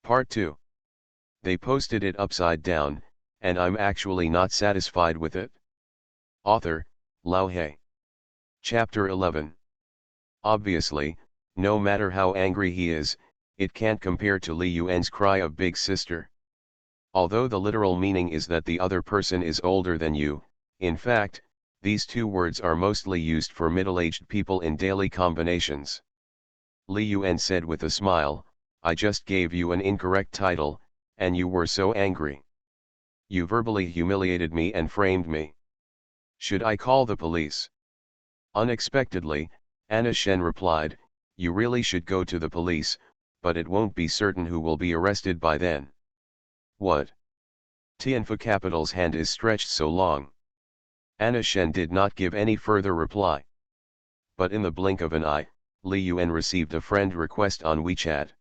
Part 2. They posted it upside down, and I'm actually not satisfied with it. Author, Lao He. Chapter 11. Obviously, no matter how angry he is, it can't compare to Li Yuan's cry of big sister. Although the literal meaning is that the other person is older than you, in fact, these two words are mostly used for middle-aged people in daily combinations. Li Yuan said with a smile, I just gave you an incorrect title, and you were so angry. You verbally humiliated me and framed me. Should I call the police? Unexpectedly, Anna Shen replied, you really should go to the police, but it won't be certain who will be arrested by then. What? Tianfu Capital's hand is stretched so long. Anna Shen did not give any further reply. But in the blink of an eye, Li Yuan received a friend request on WeChat.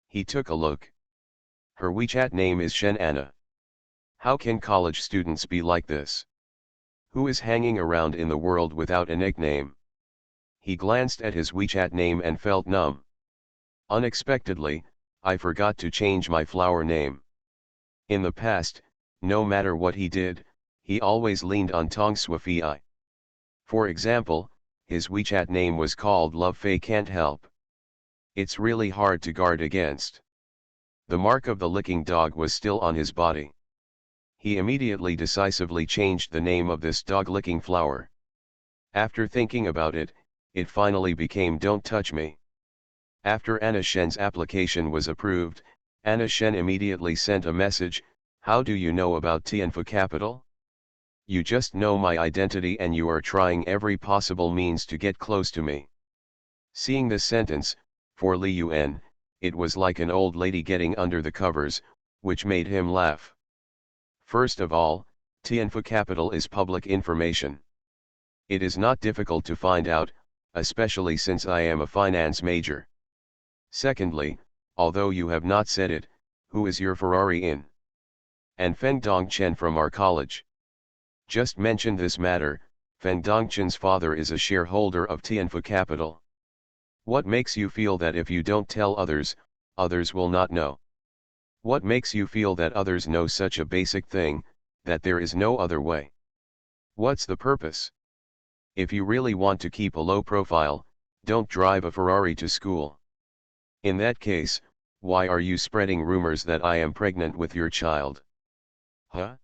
He took a look. Her WeChat name is Shen Anna. How can college students be like this? Who is hanging around in the world without a nickname? He glanced at his WeChat name and felt numb. Unexpectedly, I forgot to change my flower name. In the past, no matter what he did, he always leaned on Tong Sui. For example, his WeChat name was called Love Fei Can't Help. It's really hard to guard against. The mark of the licking dog was still on his body. He immediately decisively changed the name of this dog-licking flower. After thinking about it, it finally became Don't Touch Me. After Anna Shen's application was approved, Anna Shen immediately sent a message, how do you know about Tianfu Capital? You just know my identity and you are trying every possible means to get close to me. Seeing this sentence, for Li Yuan, it was like an old lady getting under the covers, which made him laugh. First of all, Tianfu Capital is public information. It is not difficult to find out, especially since I am a finance major. Secondly, although you have not said it, who is your Ferrari in? And Feng Dongchen from our college. Just mention this matter, Feng Dongchen's father is a shareholder of Tianfu Capital. What makes you feel that if you don't tell others, others will not know? What makes you feel that others know such a basic thing, that there is no other way? What's the purpose? If you really want to keep a low profile, don't drive a Ferrari to school. In that case, why are you spreading rumors that I am pregnant with your child? Huh?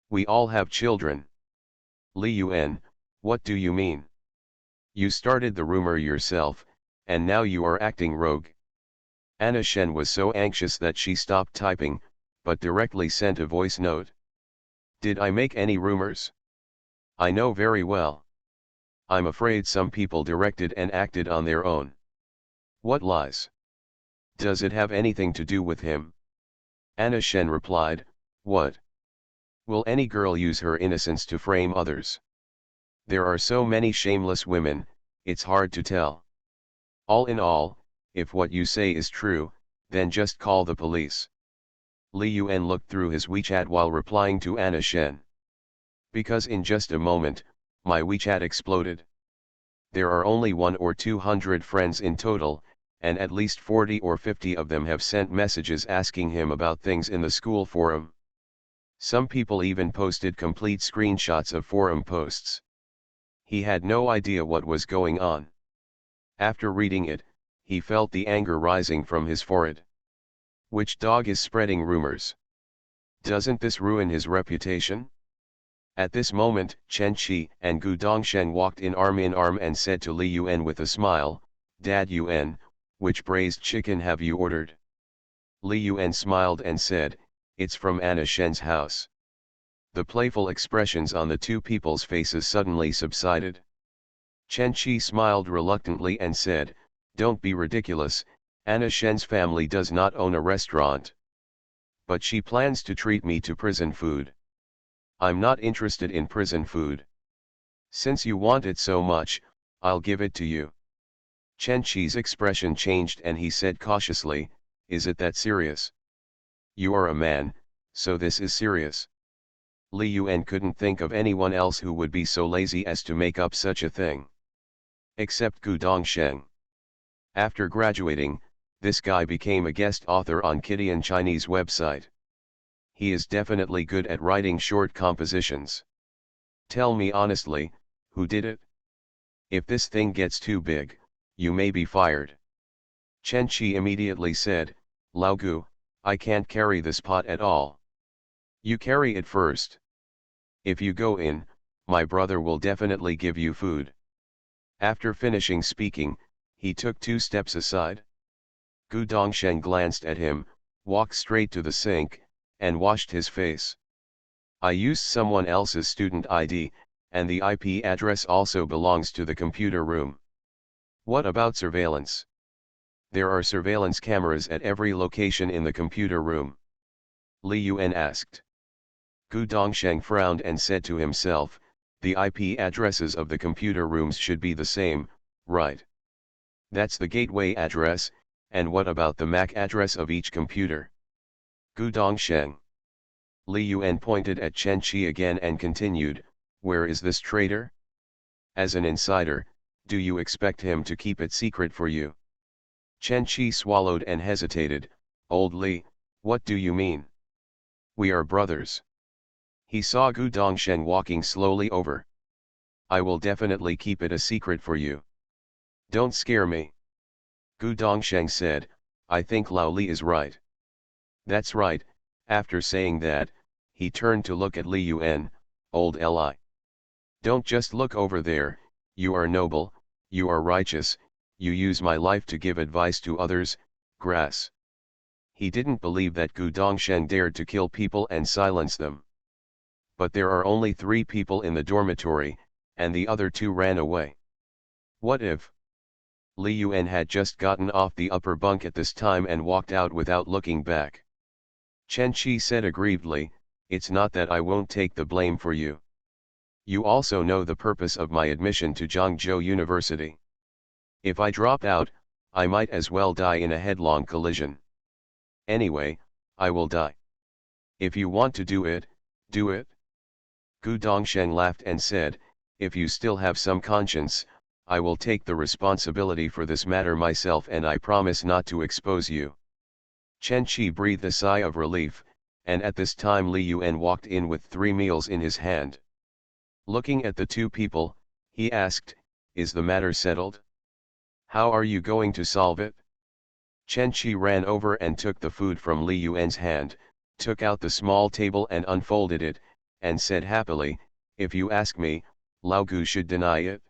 We all have children. Li Yuan, what do you mean? You started the rumor yourself, and now you are acting rogue. Anna Shen was so anxious that she stopped typing, but directly sent a voice note. Did I make any rumors? I know very well. I'm afraid some people directed and acted on their own. What lies? Does it have anything to do with him? Anna Shen replied, what? Will any girl use her innocence to frame others? There are so many shameless women, it's hard to tell. All in all, if what you say is true, then just call the police. Li Yuan looked through his WeChat while replying to Anna Shen. Because in just a moment, my WeChat exploded. There are only 100 or 200 friends in total, and at least 40 or 50 of them have sent messages asking him about things in the school forum. Some people even posted complete screenshots of forum posts. He had no idea what was going on. After reading it, he felt the anger rising from his forehead. Which dog is spreading rumors? Doesn't this ruin his reputation? At this moment, Chen Qi and Gu Dongsheng walked in arm and said to Li Yuan with a smile, Dad Yuan, which braised chicken have you ordered? Li Yuan smiled and said, it's from Anna Shen's house. The playful expressions on the two people's faces suddenly subsided. Chen Qi smiled reluctantly and said, don't be ridiculous, Anna Shen's family does not own a restaurant. But she plans to treat me to prison food. I'm not interested in prison food. Since you want it so much, I'll give it to you. Chen Qi's expression changed and he said cautiously, is it that serious? You are a man, so this is serious. Li Yuan couldn't think of anyone else who would be so lazy as to make up such a thing. Except Gu Dongsheng. After graduating, This guy became a guest author on Kidian Chinese website. He is definitely good at writing short compositions. Tell me honestly, who did it? If this thing gets too big, you may be fired. Chen Qi immediately said, Lao Gu, I can't carry this pot at all. You carry it first. If you go in, my brother will definitely give you food. After finishing speaking, he took 2 steps aside. Gu Dongsheng glanced at him, walked straight to the sink, and washed his face. I used someone else's student ID, and the IP address also belongs to the computer room. What about surveillance? There are surveillance cameras at every location in the computer room. Li Yuan asked. Gu Dongsheng frowned and said to himself, the IP addresses of the computer rooms should be the same, right? That's the gateway address, and what about the MAC address of each computer? Gu Dongsheng. Li Yuan pointed at Chen Qi again and continued, where is this traitor? As an insider, do you expect him to keep it secret for you? Chen Qi swallowed and hesitated, Old Li, what do you mean? We are brothers. He saw Gu Dongsheng walking slowly over. I will definitely keep it a secret for you. Don't scare me. Gu Dongsheng said, I think Lao Li is right. That's right. After saying that, he turned to look at Li Yuan, Old Li. Don't just look over there, you are noble, you are righteous, you use my life to give advice to others, grass. He didn't believe that Gu Dongsheng dared to kill people and silence them. But there are only 3 people in the dormitory, and the other 2 ran away. What if? Li Yuan had just gotten off the upper bunk at this time and walked out without looking back. Chen Qi said aggrievedly, it's not that I won't take the blame for you. You also know the purpose of my admission to Zhangzhou University. If I drop out, I might as well die in a headlong collision. Anyway, I will die. If you want to do it, do it. Gu Dongsheng laughed and said, if you still have some conscience, I will take the responsibility for this matter myself and I promise not to expose you. Chen Qi breathed a sigh of relief, and at this time Li Yuan walked in with 3 meals in his hand. Looking at the 2 people, he asked, is the matter settled? How are you going to solve it? Chen Qi ran over and took the food from Li Yuan's hand, took out the small table and unfolded it, and said happily, if you ask me, Lao Gu should deny it.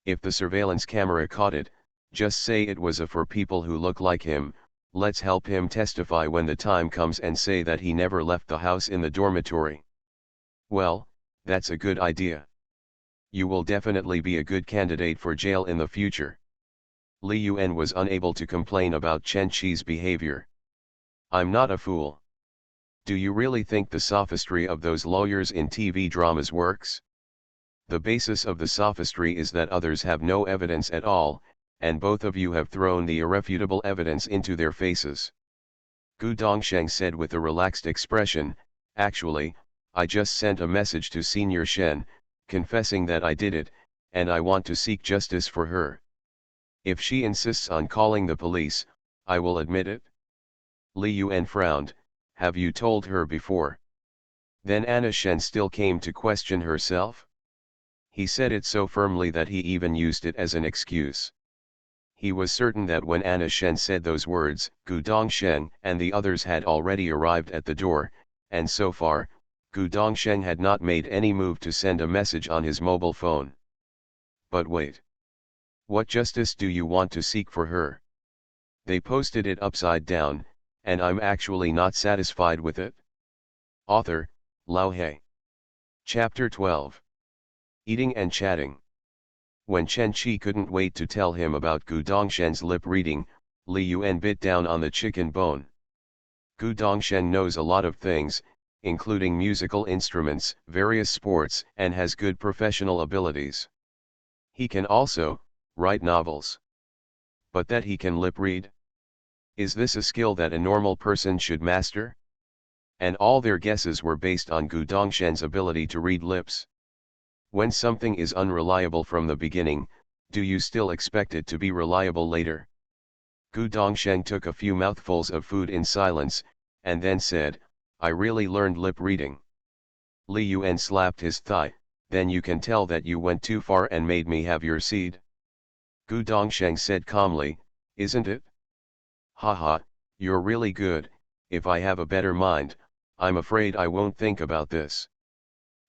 If the surveillance camera caught it, just say it was for people who look like him, let's help him testify when the time comes and say that he never left the house in the dormitory. Well, that's a good idea. You will definitely be a good candidate for jail in the future. Li Yuan was unable to complain about Chen Qi's behavior. I'm not a fool. Do you really think the sophistry of those lawyers in TV dramas works? The basis of the sophistry is that others have no evidence at all, and both of you have thrown the irrefutable evidence into their faces. Gu Dongsheng said with a relaxed expression, actually, I just sent a message to Senior Shen, confessing that I did it, and I want to seek justice for her. If she insists on calling the police, I will admit it. Li Yuan frowned, have you told her before? Then Anna Shen still came to question herself? He said it so firmly that he even used it as an excuse. He was certain that when Anna Shen said those words, Gu Dongsheng and the others had already arrived at the door, and so far, Gu Dongsheng had not made any move to send a message on his mobile phone. But wait. What justice do you want to seek for her? They posted it upside down, and I'm actually not satisfied with it. Author, Lao He. Chapter 12. Eating and Chatting. When Chen Qi couldn't wait to tell him about Gu Dongsheng's lip reading, Li Yuan bit down on the chicken bone. Gu Dongsheng knows a lot of things, including musical instruments, various sports, and has good professional abilities. He can also write novels. But that he can lip read? Is this a skill that a normal person should master? And all their guesses were based on Gu Dongsheng's ability to read lips. When something is unreliable from the beginning, do you still expect it to be reliable later? Gu Dongsheng took a few mouthfuls of food in silence, and then said, I really learned lip reading. Li Yuan slapped his thigh, then you can tell that you went too far and made me have your seed. Gu Dongsheng said calmly, isn't it? Haha, you're really good. If I have a better mind, I'm afraid I won't think about this.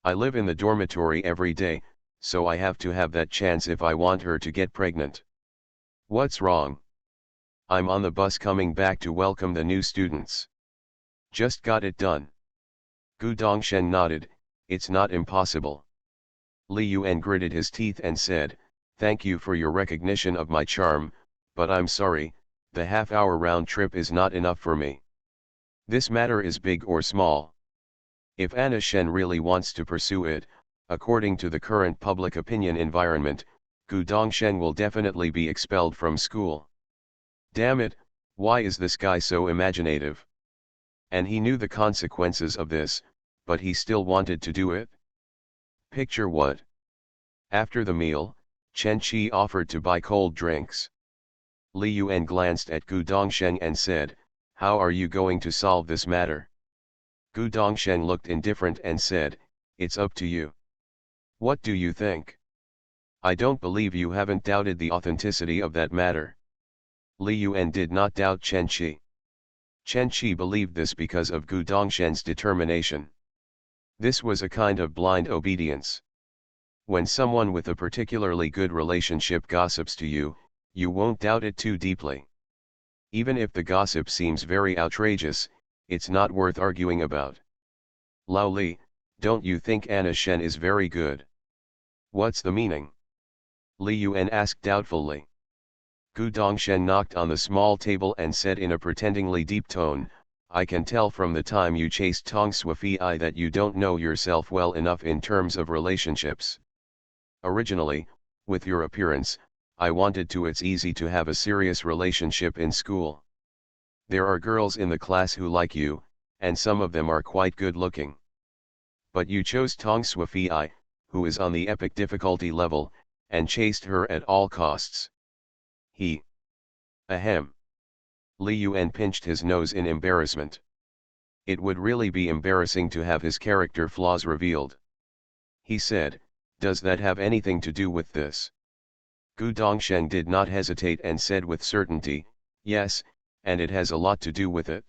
I live in the dormitory every day, so I have to have that chance if I want her to get pregnant. What's wrong? I'm on the bus coming back to welcome the new students. Just got it done. Gu Dongsheng nodded, it's not impossible. Li Yuan gritted his teeth and said, thank you for your recognition of my charm, but I'm sorry, the half-hour round trip is not enough for me. This matter is big or small. If Anna Shen really wants to pursue it, according to the current public opinion environment, Gu Dongsheng will definitely be expelled from school. Damn it, why is this guy so imaginative? And he knew the consequences of this, but he still wanted to do it? Picture what? After the meal, Chen Qi offered to buy cold drinks. Li Yuan glanced at Gu Dongsheng and said, how are you going to solve this matter? Gu Dongsheng looked indifferent and said, it's up to you. What do you think? I don't believe you haven't doubted the authenticity of that matter. Li Yuan did not doubt Chen Qi. Chen Qi believed this because of Gu Dongsheng's determination. This was a kind of blind obedience. When someone with a particularly good relationship gossips to you, you won't doubt it too deeply. Even if the gossip seems very outrageous, it's not worth arguing about. Lao Li, don't you think Anna Shen is very good? What's the meaning? Li Yuan asked doubtfully. Gu Dongsheng knocked on the small table and said in a pretendingly deep tone, I can tell from the time you chased Tong Sui that you don't know yourself well enough in terms of relationships. Originally, with your appearance, I wanted to it's easy to have a serious relationship in school. There are girls in the class who like you, and some of them are quite good looking. But you chose Tong Sui, who is on the epic difficulty level, and chased her at all costs. Ahem. Li Yuan pinched his nose in embarrassment. It would really be embarrassing to have his character flaws revealed. He said, does that have anything to do with this? Gu Dongsheng did not hesitate and said with certainty, yes, and it has a lot to do with it.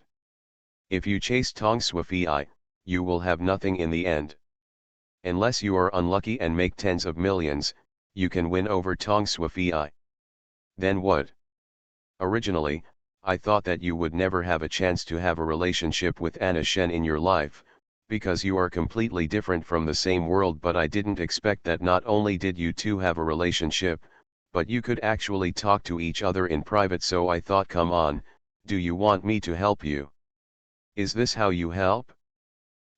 If you chase Tong Sui, you will have nothing in the end. Unless you are unlucky and make tens of millions, you can win over Tong Sui. Then what? Originally, I thought that you would never have a chance to have a relationship with Anna Shen in your life, because you are completely different from the same world, but I didn't expect that not only did you two have a relationship, but you could actually talk to each other in private, so I thought, come on, do you want me to help you? Is this how you help?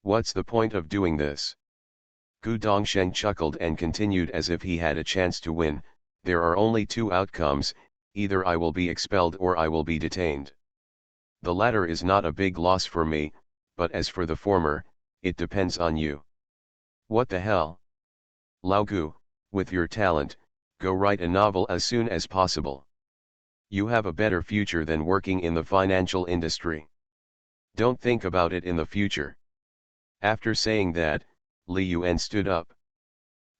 What's the point of doing this? Gu Dongsheng chuckled and continued as if he had a chance to win, there are only two outcomes, either I will be expelled or I will be detained. The latter is not a big loss for me, but as for the former, it depends on you. What the hell? Lao Gu, with your talent, go write a novel as soon as possible. You have a better future than working in the financial industry. Don't think about it in the future. After saying that, Li Yuan stood up.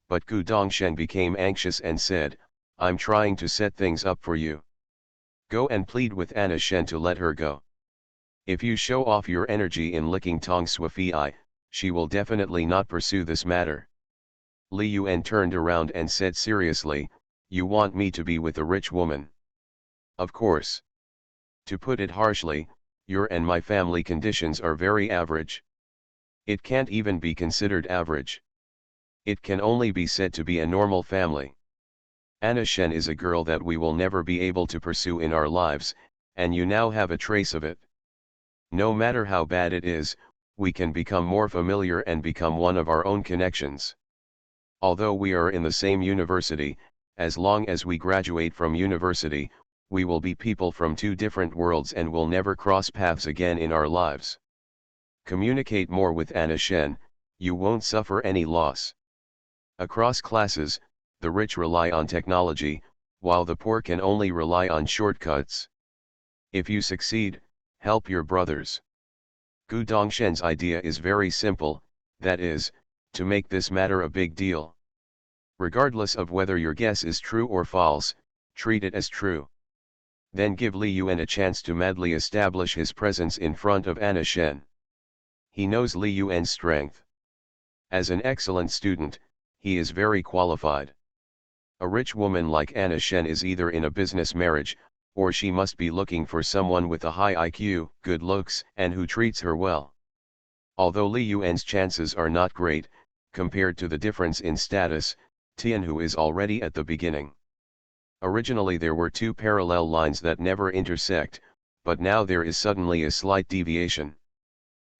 But Gu Dongsheng became anxious and said, I'm trying to set things up for you. Go and plead with Anna Shen to let her go. If you show off your energy in licking Tong Sui, she will definitely not pursue this matter. Li Yuan turned around and said seriously, you want me to be with a rich woman? Of course. To put it harshly, your and my family conditions are very average. It can't even be considered average. It can only be said to be a normal family. Anna Shen is a girl that we will never be able to pursue in our lives, and you now have a trace of it. No matter how bad it is, we can become more familiar and become one of our own connections. Although we are in the same university, as long as we graduate from university, we will be people from two different worlds and will never cross paths again in our lives. Communicate more with Anna Shen, you won't suffer any loss. Across classes, the rich rely on technology, while the poor can only rely on shortcuts. If you succeed, help your brothers. Gu Dongshen's idea is very simple, that is, to make this matter a big deal. Regardless of whether your guess is true or false, treat it as true. Then give Li Yuan a chance to madly establish his presence in front of Anna Shen. He knows Li Yuan's strength. As an excellent student, he is very qualified. A rich woman like Anna Shen is either in a business marriage, or she must be looking for someone with a high IQ, good looks, and who treats her well. Although Li Yuan's chances are not great, compared to the difference in status, Tianhu is already at the beginning. Originally there were two parallel lines that never intersect, but now there is suddenly a slight deviation.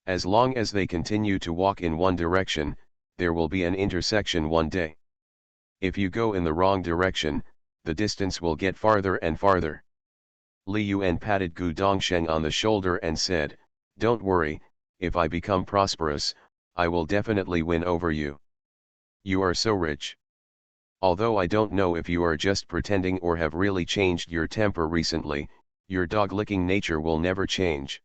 As long as they continue to walk in one direction, there will be an intersection one day. If you go in the wrong direction, the distance will get farther and farther. Li Yuan patted Gu Dongsheng on the shoulder and said, "Don't worry, if I become prosperous, I will definitely win over you. You are so rich. Although I don't know if you are just pretending or have really changed your temper recently, your dog-licking nature will never change.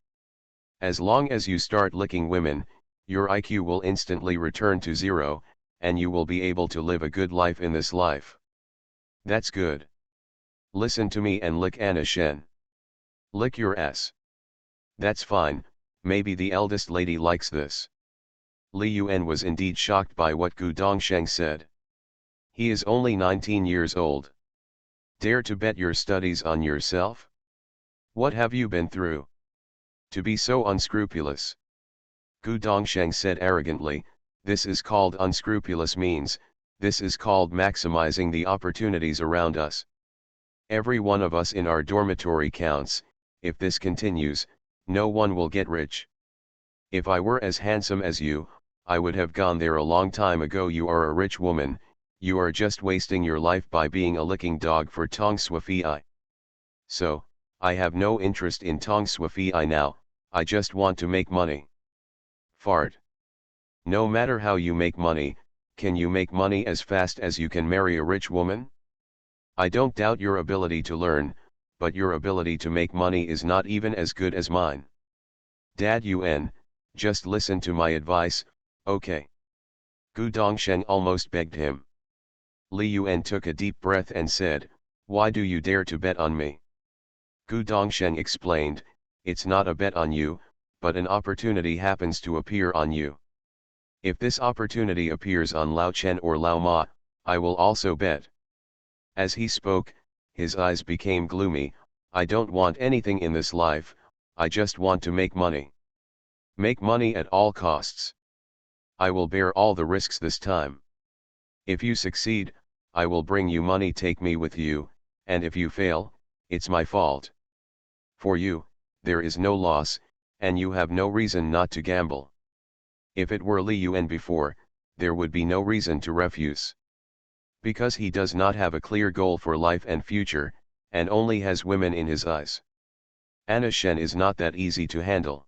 As long as you start licking women, your IQ will instantly return to zero, and you will be able to live a good life in this life. That's good. Listen to me and lick Anna Shen. Lick your ass. That's fine, maybe the eldest lady likes this." Li Yuan was indeed shocked by what Gu Dongsheng said. He is only 19 years old. Dare to bet your studies on yourself? What have you been through to be so unscrupulous? Gu Dongsheng said arrogantly, "This is called unscrupulous means, this is called maximizing the opportunities around us. Every one of us in our dormitory counts. If this continues, no one will get rich. If I were as handsome as you, I would have gone there a long time ago. You are a rich woman, you are just wasting your life by being a licking dog for Tong Sui. So, I have no interest in Tong Sui now, I just want to make money." Fart. No matter how you make money, can you make money as fast as you can marry a rich woman? I don't doubt your ability to learn, but your ability to make money is not even as good as mine. Dad Yuan, just listen to my advice, okay? Gu Dongsheng almost begged him. Li Yuan took a deep breath and said, "Why do you dare to bet on me?" Gu Dongsheng explained, "It's not a bet on you, but an opportunity happens to appear on you. If this opportunity appears on Lao Chen or Lao Ma, I will also bet." As he spoke, his eyes became gloomy. "I don't want anything in this life, I just want to make money. Make money at all costs. I will bear all the risks this time. If you succeed, I will bring you money, take me with you, and if you fail, it's my fault. For you, there is no loss, and you have no reason not to gamble." If it were Li Yuan before, there would be no reason to refuse. Because he does not have a clear goal for life and future, and only has women in his eyes. Anna Shen is not that easy to handle.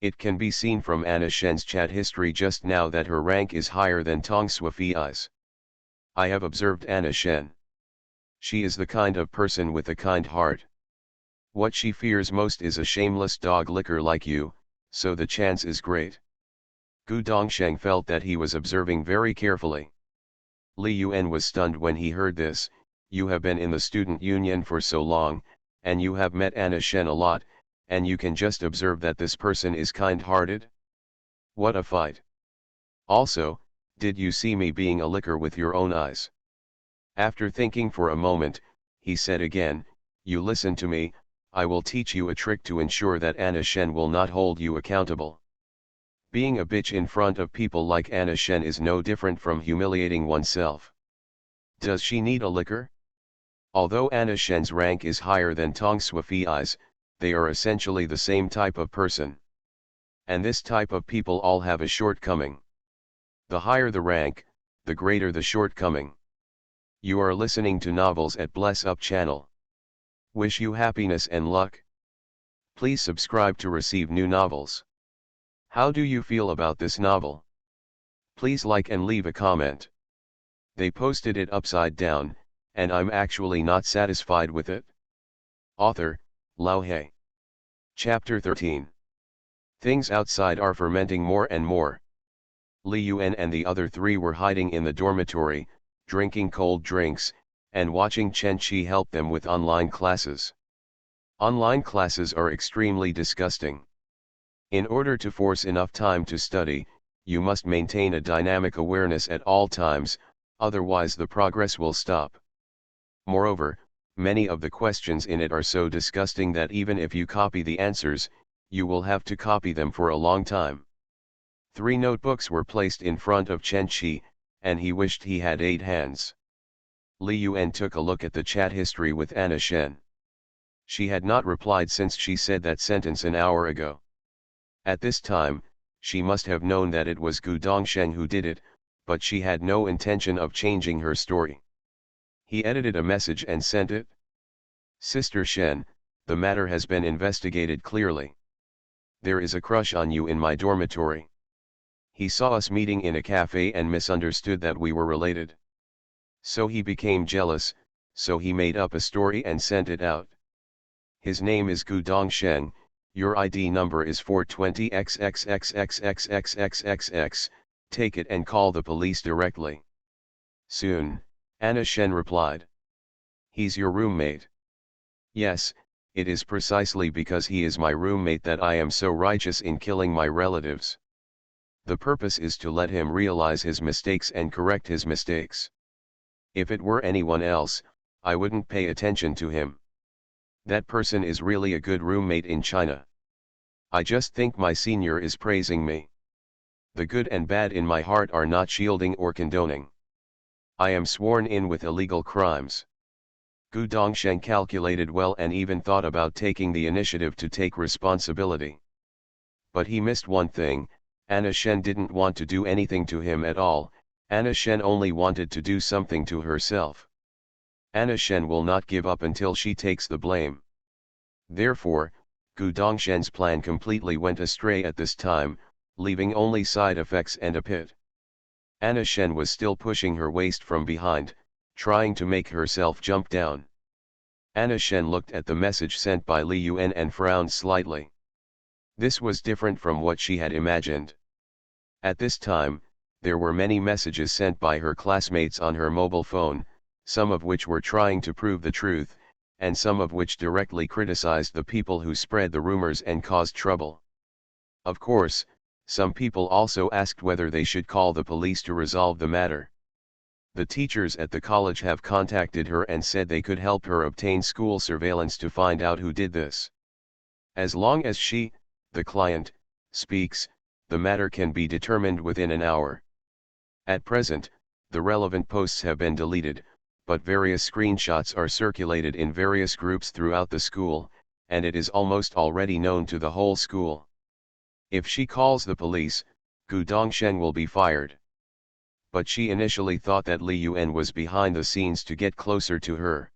It can be seen from Anna Shen's chat history just now that her rank is higher than Tong Sui's. I have observed Anna Shen. She is the kind of person with a kind heart. What she fears most is a shameless dog licker like you, so the chance is great. Gu Dongsheng felt that he was observing very carefully. Li Yuan was stunned when he heard this. "You have been in the student union for so long, and you have met Anna Shen a lot, and you can just observe that this person is kind-hearted? What a fight! Also, did you see me being a licker with your own eyes?" After thinking for a moment, he said again, "You listen to me, I will teach you a trick to ensure that Anna Shen will not hold you accountable. Being a bitch in front of people like Anna Shen is no different from humiliating oneself. Does she need a licker? Although Anna Shen's rank is higher than Tong Sui's, they are essentially the same type of person. And this type of people all have a shortcoming. The higher the rank, the greater the shortcoming. You are listening to novels at Bless Up channel. Wish you happiness and luck. Please subscribe to receive new novels. How do you feel about this novel? Please like and leave a comment. They posted it upside down, and I'm actually not satisfied with it. Author, Lao He. Chapter 13. Things outside are fermenting more and more. Li Yuan and the other three were hiding in the dormitory, drinking cold drinks, and watching Chen Qi help them with online classes. Online classes are extremely disgusting. In order to force enough time to study, you must maintain a dynamic awareness at all times, otherwise the progress will stop. Moreover, many of the questions in it are so disgusting that even if you copy the answers, you will have to copy them for a long time. 3 notebooks were placed in front of Chen Qi, and he wished he had 8 hands. Li Yuan took a look at the chat history with Anna Shen. She had not replied since she said that sentence an hour ago. At this time, she must have known that it was Gu Dongsheng who did it, but she had no intention of changing her story. He edited a message and sent it. Sister Shen, the matter has been investigated clearly. There is a crush on you in my dormitory. He saw us meeting in a cafe and misunderstood that we were related. So he became jealous, so he made up a story and sent it out. His name is Gu Dongsheng, your ID number is 420XXXXXXXXXX, take it and call the police directly. Soon, Anna Shen replied. He's your roommate. Yes, it is precisely because he is my roommate that I am so righteous in killing my relatives. The purpose is to let him realize his mistakes and correct his mistakes. If it were anyone else, I wouldn't pay attention to him. That person is really a good roommate in China. I just think my senior is praising me. The good and bad in my heart are not shielding or condoning. I am sworn in with illegal crimes. Gu Dongsheng calculated well and even thought about taking the initiative to take responsibility. But he missed one thing. Anna Shen didn't want to do anything to him at all. Anna Shen only wanted to do something to herself. Anna Shen will not give up until she takes the blame. Therefore, Gu Dongsheng's plan completely went astray at this time, leaving only side effects and a pit. Anna Shen was still pushing her waist from behind, trying to make herself jump down. Anna Shen looked at the message sent by Li Yuan and frowned slightly. This was different from what she had imagined. At this time, there were many messages sent by her classmates on her mobile phone, some of which were trying to prove the truth, and some of which directly criticized the people who spread the rumors and caused trouble. Of course, some people also asked whether they should call the police to resolve the matter. The teachers at the college have contacted her and said they could help her obtain school surveillance to find out who did this. As long as she, the client, speaks, the matter can be determined within an hour. At present, the relevant posts have been deleted, but various screenshots are circulated in various groups throughout the school, and it is almost already known to the whole school. If she calls the police, Gu Dongsheng will be fired. But she initially thought that Li Yuan was behind the scenes to get closer to her.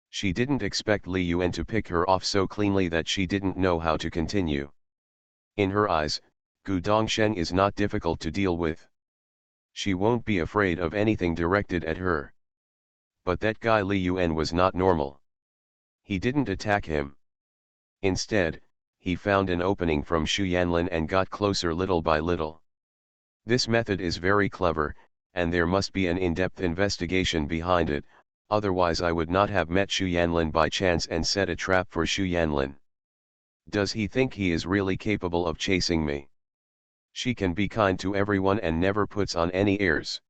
She didn't expect Li Yuan to pick her off so cleanly that she didn't know how to continue. In her eyes, Gu Dongsheng is not difficult to deal with. She won't be afraid of anything directed at her. But that guy Li Yuan was not normal. He didn't attack him. Instead, he found an opening from Xu Yanlin and got closer little by little. This method is very clever, and there must be an in-depth investigation behind it, otherwise I would not have met Xu Yanlin by chance and set a trap for Xu Yanlin. Does he think he is really capable of chasing me? She can be kind to everyone and never puts on any airs.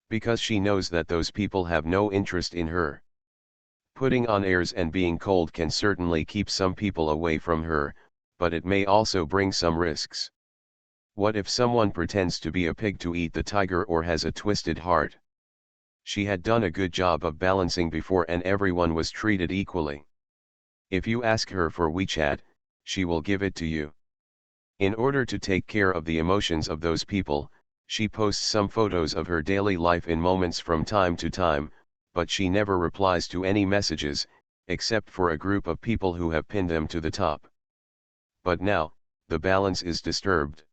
Because she knows that those people have no interest in her. Putting on airs and being cold can certainly keep some people away from her, but it may also bring some risks. What if someone pretends to be a pig to eat the tiger or has a twisted heart? She had done a good job of balancing before and everyone was treated equally. If you ask her for WeChat, she will give it to you. In order to take care of the emotions of those people, she posts some photos of her daily life in moments from time to time, but she never replies to any messages, except for a group of people who have pinned them to the top. But now, the balance is disturbed.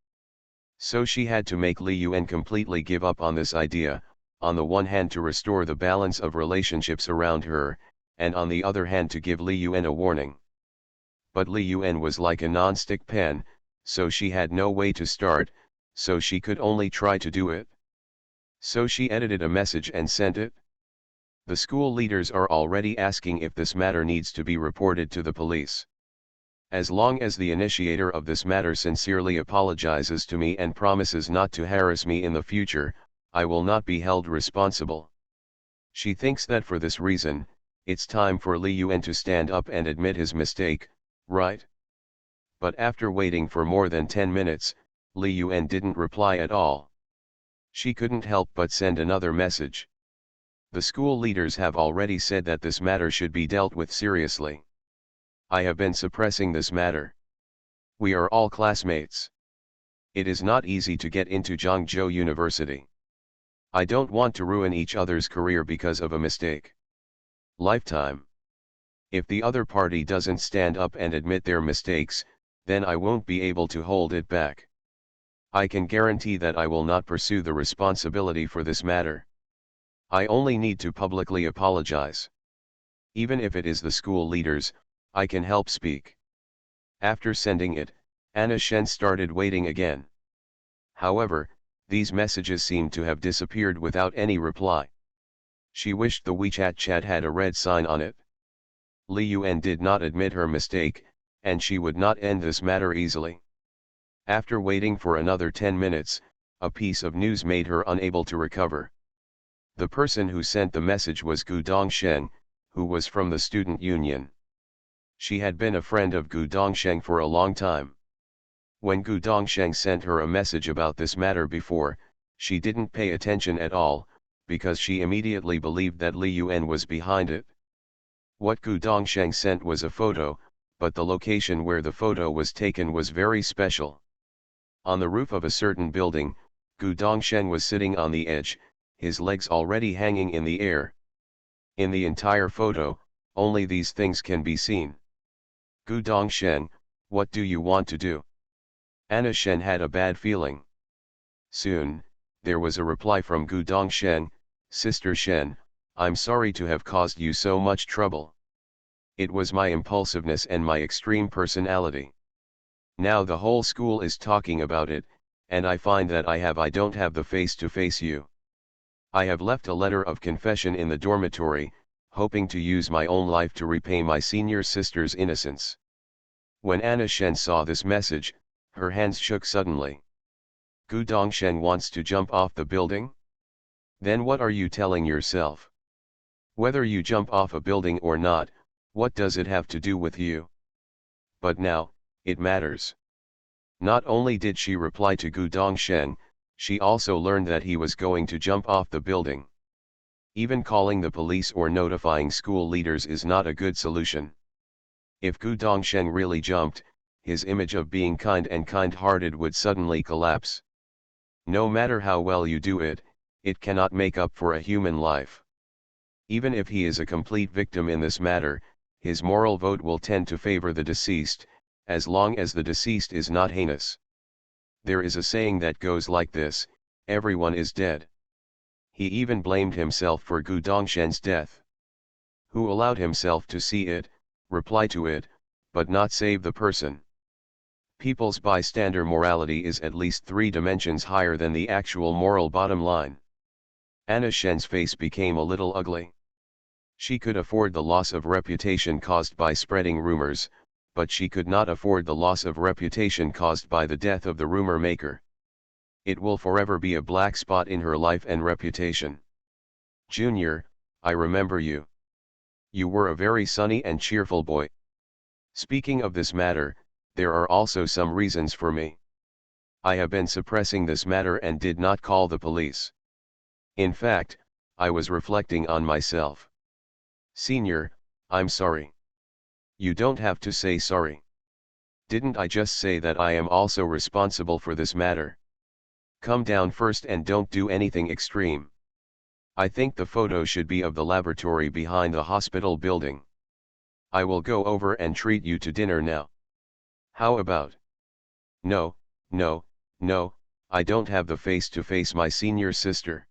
So she had to make Li Yuan completely give up on this idea, on the one hand to restore the balance of relationships around her, and on the other hand to give Li Yuan a warning. But Li Yuan was like a non-stick pen, so she had no way to start, so she could only try to do it. So she edited a message and sent it. The school leaders are already asking if this matter needs to be reported to the police. As long as the initiator of this matter sincerely apologizes to me and promises not to harass me in the future, I will not be held responsible. She thinks that for this reason, it's time for Li Yuan to stand up and admit his mistake, right? But after waiting for more than 10 minutes, Li Yuan didn't reply at all. She couldn't help but send another message. The school leaders have already said that this matter should be dealt with seriously. I have been suppressing this matter. We are all classmates. It is not easy to get into Zhangzhou University. I don't want to ruin each other's career because of a mistake. Lifetime. If the other party doesn't stand up and admit their mistakes, then I won't be able to hold it back. I can guarantee that I will not pursue the responsibility for this matter. I only need to publicly apologize. Even if it is the school leaders, I can help speak. After sending it, Anna Shen started waiting again. However, these messages seemed to have disappeared without any reply. She wished the WeChat chat had a red sign on it. Li Yuan did not admit her mistake, and she would not end this matter easily. After waiting for another 10 minutes, a piece of news made her unable to recover. The person who sent the message was Gu Dongsheng, who was from the student union. She had been a friend of Gu Dongsheng for a long time. When Gu Dongsheng sent her a message about this matter before, she didn't pay attention at all, because she immediately believed that Li Yuan was behind it. What Gu Dongsheng sent was a photo, but the location where the photo was taken was very special. On the roof of a certain building, Gu Dongsheng was sitting on the edge, his legs already hanging in the air. In the entire photo, only these things can be seen. Gu Dongsheng, what do you want to do? Anna Shen had a bad feeling. Soon, there was a reply from Gu Dongsheng, Sister Shen, I'm sorry to have caused you so much trouble. It was my impulsiveness and my extreme personality. Now the whole school is talking about it, and I find that I don't have the face to face you. I have left a letter of confession in the dormitory, hoping to use my own life to repay my senior sister's innocence. When Anna Shen saw this message, her hands shook suddenly. Gu Dongsheng wants to jump off the building? Then what are you telling yourself? Whether you jump off a building or not, what does it have to do with you? But now, it matters. Not only did she reply to Gu Dongsheng, she also learned that he was going to jump off the building. Even calling the police or notifying school leaders is not a good solution. If Gu Dongsheng really jumped, his image of being kind and kind-hearted would suddenly collapse. No matter how well you do it, it cannot make up for a human life. Even if he is a complete victim in this matter, his moral vote will tend to favor the deceased, as long as the deceased is not heinous. There is a saying that goes like this, everyone is dead. He even blamed himself for Gu Dongsheng's death. Who allowed himself to see it, reply to it, but not save the person? People's bystander morality is at least 3 dimensions higher than the actual moral bottom line. Anna Shen's face became a little ugly. She could afford the loss of reputation caused by spreading rumors, but she could not afford the loss of reputation caused by the death of the rumor maker. It will forever be a black spot in her life and reputation. Junior, I remember you. You were a very sunny and cheerful boy. Speaking of this matter, there are also some reasons for me. I have been suppressing this matter and did not call the police. In fact, I was reflecting on myself. Senior, I'm sorry. You don't have to say sorry. Didn't I just say that I am also responsible for this matter? Come down first and don't do anything extreme. I think the photo should be of the laboratory behind the hospital building. I will go over and treat you to dinner now. How about? No, no, no, I don't have the face to face my senior sister.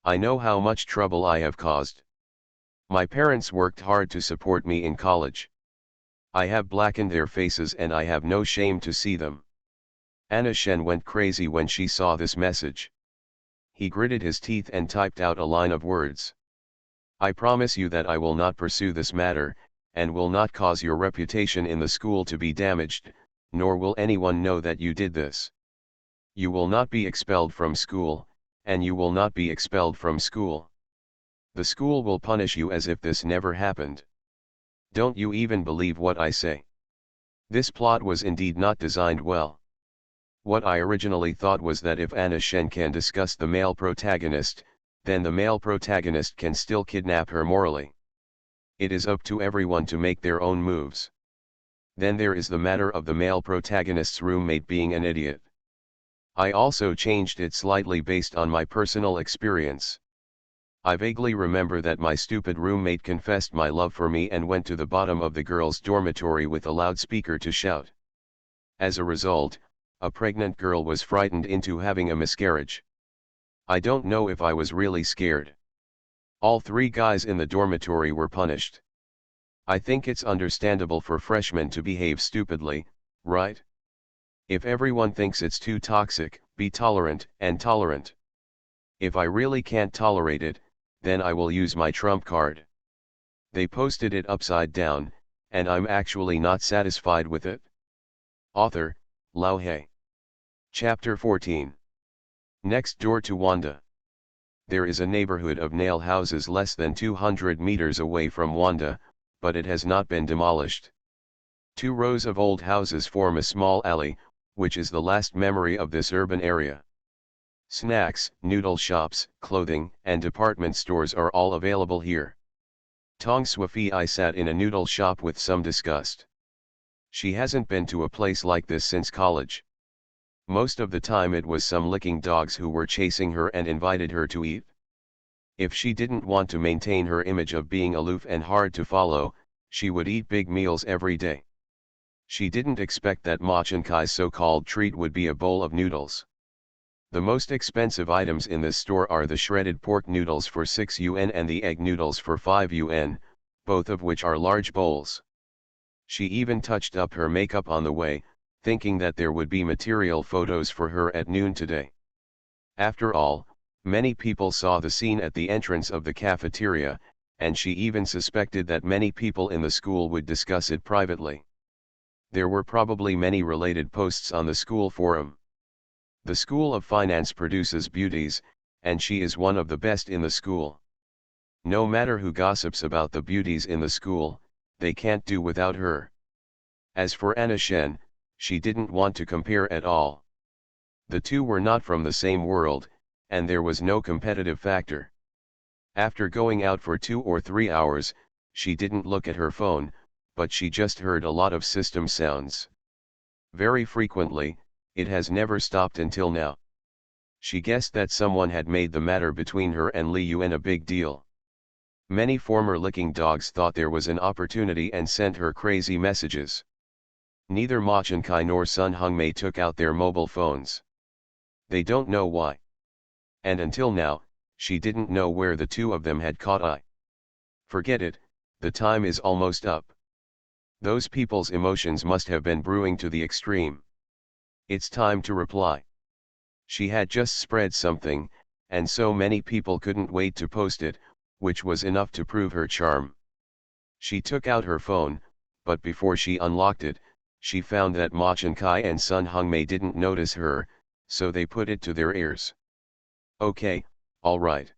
I know how much trouble I have caused. My parents worked hard to support me in college. I have blackened their faces and I have no shame to see them. Anna Shen went crazy when she saw this message. He gritted his teeth and typed out a line of words. I promise you that I will not pursue this matter, and will not cause your reputation in the school to be damaged, nor will anyone know that you did this. You will not be expelled from school, and you will not be expelled from school. The school will punish you as if this never happened. Don't you even believe what I say? This plot was indeed not designed well. What I originally thought was that if Anna Shen can discuss the male protagonist, then the male protagonist can still kidnap her morally. It is up to everyone to make their own moves. Then there is the matter of the male protagonist's roommate being an idiot. I also changed it slightly based on my personal experience. I vaguely remember that my stupid roommate confessed my love for me and went to the bottom of the girls' dormitory with a loudspeaker to shout. As a result, a pregnant girl was frightened into having a miscarriage. I don't know if I was really scared. All 3 guys in the dormitory were punished. I think it's understandable for freshmen to behave stupidly, right? If everyone thinks it's too toxic, be tolerant and tolerant. If I really can't tolerate it, then I will use my trump card. They posted it upside down, and I'm actually not satisfied with it. Author, Lao He. Chapter 14. Next door to Wanda. There is a neighborhood of nail houses less than 200 meters away from Wanda, but it has not been demolished. 2 rows of old houses form a small alley, which is the last memory of this urban area. Snacks, noodle shops, clothing, and department stores are all available here. Tong Sui sat in a noodle shop with some disgust. She hasn't been to a place like this since college. Most of the time it was some licking dogs who were chasing her and invited her to eat. If she didn't want to maintain her image of being aloof and hard to follow, she would eat big meals every day. She didn't expect that Ma Chen-kai's so-called treat would be a bowl of noodles. The most expensive items in this store are the shredded pork noodles for 6 yuan and the egg noodles for 5 yuan, both of which are large bowls. She even touched up her makeup on the way, thinking that there would be material photos for her at noon today. After all, many people saw the scene at the entrance of the cafeteria, and she even suspected that many people in the school would discuss it privately. There were probably many related posts on the school forum. The School of Finance produces beauties, and she is one of the best in the school. No matter who gossips about the beauties in the school, they can't do without her. As for Anna Shen, she didn't want to compare at all. The 2 were not from the same world, and there was no competitive factor. After going out for 2 or 3 hours, she didn't look at her phone, but she just heard a lot of system sounds. Very frequently, it has never stopped until now. She guessed that someone had made the matter between her and Li Yuan a big deal. Many former licking dogs thought there was an opportunity and sent her crazy messages. Neither Ma Chen-kai nor Sun Hongmei took out their mobile phones. They don't know why. And until now, she didn't know where the 2 of them had caught eye. Forget it, the time is almost up. Those people's emotions must have been brewing to the extreme. It's time to reply. She had just spread something, and so many people couldn't wait to post it, which was enough to prove her charm. She took out her phone, but before she unlocked it, she found that Ma Chen-kai and Sun Hongmei didn't notice her, so they put it to their ears. Okay, alright.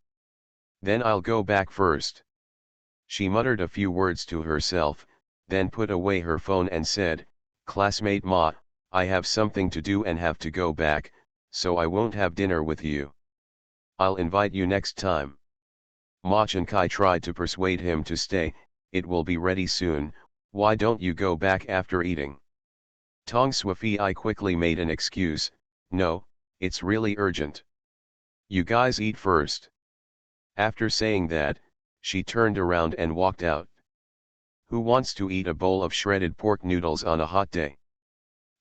Then I'll go back first. She muttered a few words to herself, then put away her phone and said, "Classmate Ma, I have something to do and have to go back, so I won't have dinner with you. I'll invite you next time." Ma Chen-kai tried to persuade him to stay. "It will be ready soon, why don't you go back after eating?" Tong Sui quickly made an excuse, "No, it's really urgent. You guys eat first." After saying that, she turned around and walked out. Who wants to eat a bowl of shredded pork noodles on a hot day?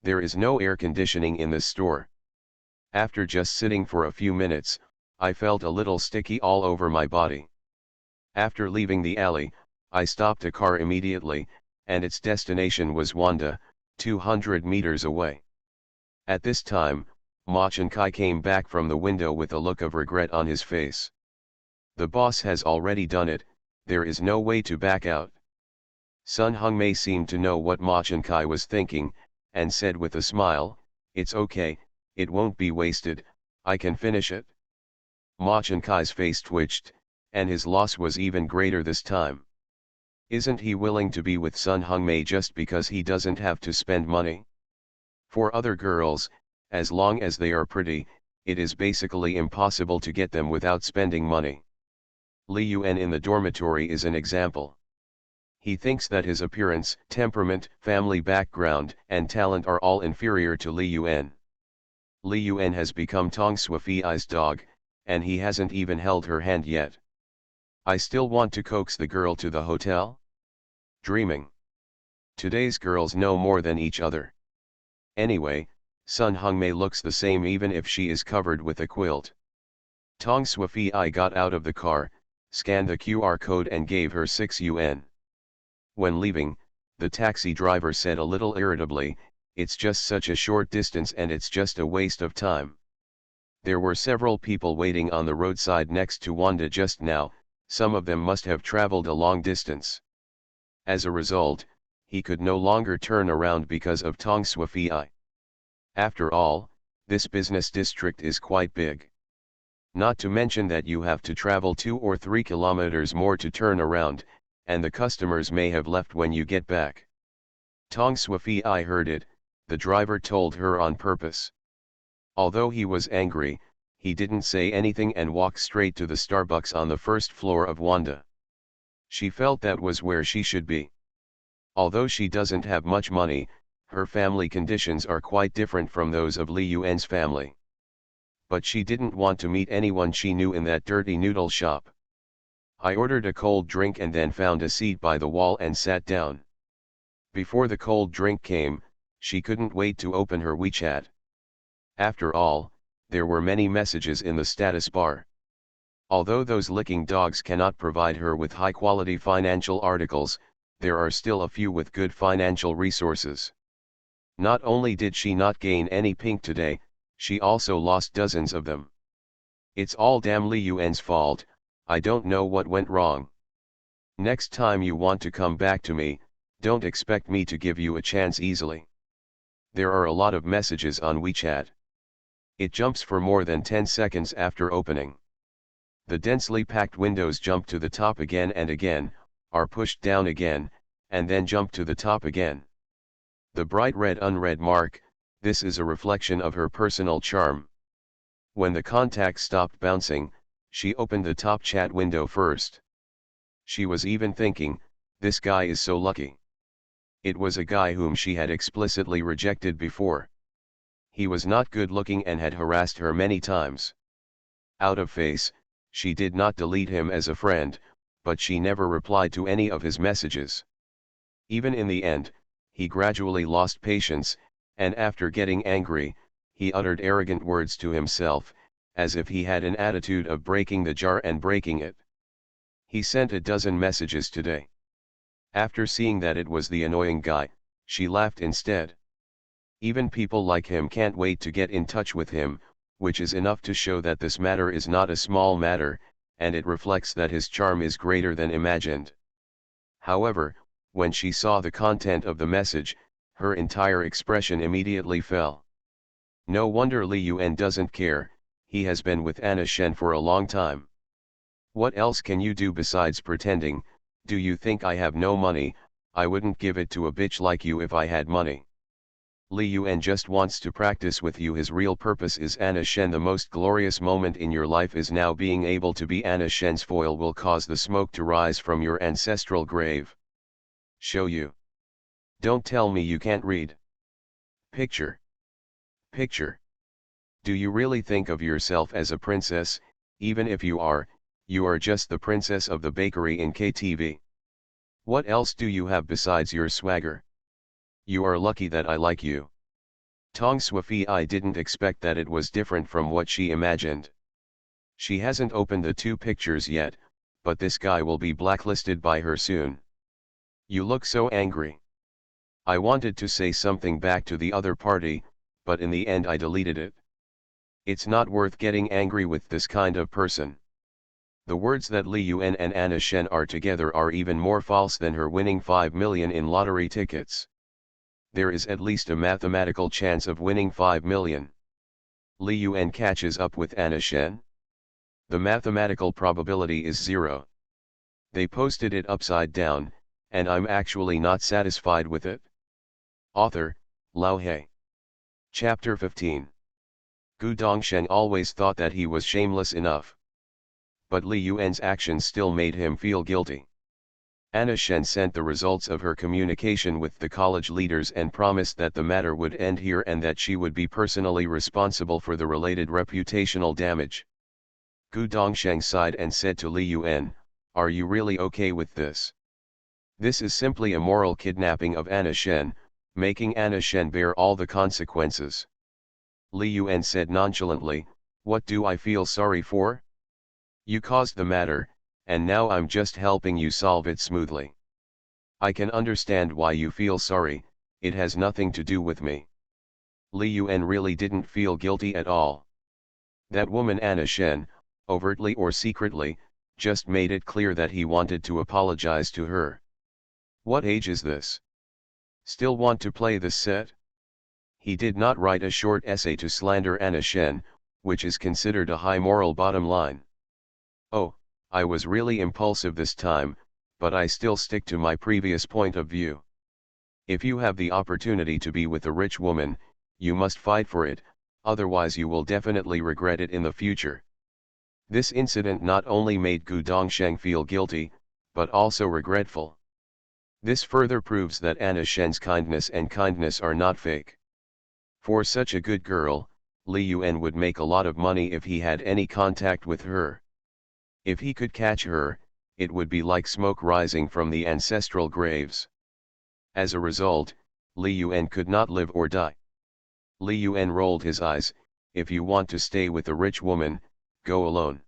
There is no air conditioning in this store. After just sitting for a few minutes, I felt a little sticky all over my body. After leaving the alley, I stopped a car immediately, and its destination was Wanda, 200 meters away. At this time, Ma Chun-kai came back from the window with a look of regret on his face. The boss has already done it, there is no way to back out. Sun Hung-mei seemed to know what Ma Chun-kai was thinking, and said with a smile, "It's okay, it won't be wasted, I can finish it." Ma Chun-kai's face twitched, and his loss was even greater this time. Isn't he willing to be with Sun Hung-mei just because he doesn't have to spend money? For other girls, as long as they are pretty, it is basically impossible to get them without spending money. Li Yuan in the dormitory is an example. He thinks that his appearance, temperament, family background, and talent are all inferior to Li Yuan. Li Yuan has become Tong Sui-Fi's dog, and he hasn't even held her hand yet. I still want to coax the girl to the hotel? Dreaming. Today's girls know more than each other. Anyway, Sun Hung-mei looks the same even if she is covered with a quilt. Tong Sui-Fi got out of the car, scanned the QR code and gave her 6 yuan. When leaving, the taxi driver said a little irritably, "It's just such a short distance and it's just a waste of time." There were several people waiting on the roadside next to Wanda just now, some of them must have traveled a long distance. As a result, he could no longer turn around because of Tong Sui-Fi. After all, this business district is quite big. Not to mention that you have to travel 2 or 3 kilometers more to turn around, and the customers may have left when you get back. Tong Sui-Fi heard it, the driver told her on purpose. Although he was angry, he didn't say anything and walked straight to the Starbucks on the first floor of Wanda. She felt that was where she should be. Although she doesn't have much money, her family conditions are quite different from those of Li Yuan's family. But she didn't want to meet anyone she knew in that dirty noodle shop. I ordered a cold drink and then found a seat by the wall and sat down. Before the cold drink came, she couldn't wait to open her WeChat. After all, there were many messages in the status bar. Although those licking dogs cannot provide her with high-quality financial articles, there are still a few with good financial resources. Not only did she not gain any pink today, she also lost dozens of them. It's all damn Li Yuan's fault, I don't know what went wrong. Next time you want to come back to me, don't expect me to give you a chance easily. There are a lot of messages on WeChat. It jumps for more than 10 seconds after opening. The densely packed windows jump to the top again and again, are pushed down again, and then jump to the top again. The bright red unread mark, this is a reflection of her personal charm. When the contact stopped bouncing, she opened the top chat window first. She was even thinking, this guy is so lucky. It was a guy whom she had explicitly rejected before. He was not good looking and had harassed her many times. Out of face, she did not delete him as a friend, but she never replied to any of his messages. Even in the end, he gradually lost patience, and after getting angry, he uttered arrogant words to himself, as if he had an attitude of breaking the jar and breaking it. He sent a dozen messages today. After seeing that it was the annoying guy, she laughed instead. Even people like him can't wait to get in touch with him, which is enough to show that this matter is not a small matter, and it reflects that his charm is greater than imagined. However, when she saw the content of the message, her entire expression immediately fell. No wonder Li Yuan doesn't care, he has been with Anna Shen for a long time. What else can you do besides pretending? Do you think I have no money? I wouldn't give it to a bitch like you if I had money. Li Yuan just wants to practice with you. His real purpose is Anna Shen. The most glorious moment in your life is now. Being able to be Anna Shen's foil will cause the smoke to rise from your ancestral grave. Show you. Don't tell me you can't read. Picture. Picture. Do you really think of yourself as a princess? Even if you are just the princess of the bakery in KTV. What else do you have besides your swagger? You are lucky that I like you. Tong Sui-Fi didn't expect that it was different from what she imagined. She hasn't opened the 2 pictures yet, but this guy will be blacklisted by her soon. You look so angry. I wanted to say something back to the other party, but in the end I deleted it. It's not worth getting angry with this kind of person. The words that Li Yuan and Anna Shen are together are even more false than her winning 5 million in lottery tickets. There is at least a mathematical chance of winning 5 million. Li Yuan catches up with Anna Shen. The mathematical probability is 0. They posted it upside down, and I'm actually not satisfied with it. Author, Lao He. Chapter 15. Gu Dongsheng always thought that he was shameless enough. But Li Yuan's actions still made him feel guilty. Anna Shen sent the results of her communication with the college leaders and promised that the matter would end here and that she would be personally responsible for the related reputational damage. Gu Dongsheng sighed and said to Li Yuan, "Are you really okay with this? This is simply a moral kidnapping of Anna Shen, making Anna Shen bear all the consequences." Li Yuan said nonchalantly, "What do I feel sorry for? You caused the matter, and now I'm just helping you solve it smoothly. I can understand why you feel sorry, it has nothing to do with me." Li Yuan really didn't feel guilty at all. That woman Anna Shen, overtly or secretly, just made it clear that he wanted to apologize to her. What age is this? Still want to play this set? He did not write a short essay to slander Anna Shen, which is considered a high moral bottom line. "Oh, I was really impulsive this time, but I still stick to my previous point of view. If you have the opportunity to be with a rich woman, you must fight for it, otherwise you will definitely regret it in the future." This incident not only made Gu Dongsheng feel guilty, but also regretful. This further proves that Anna Shen's kindness are not fake. For such a good girl, Li Yuan would make a lot of money if he had any contact with her. If he could catch her, it would be like smoke rising from the ancestral graves. As a result, Li Yuan could not live or die. Li Yuan rolled his eyes. "If you want to stay with a rich woman, go alone.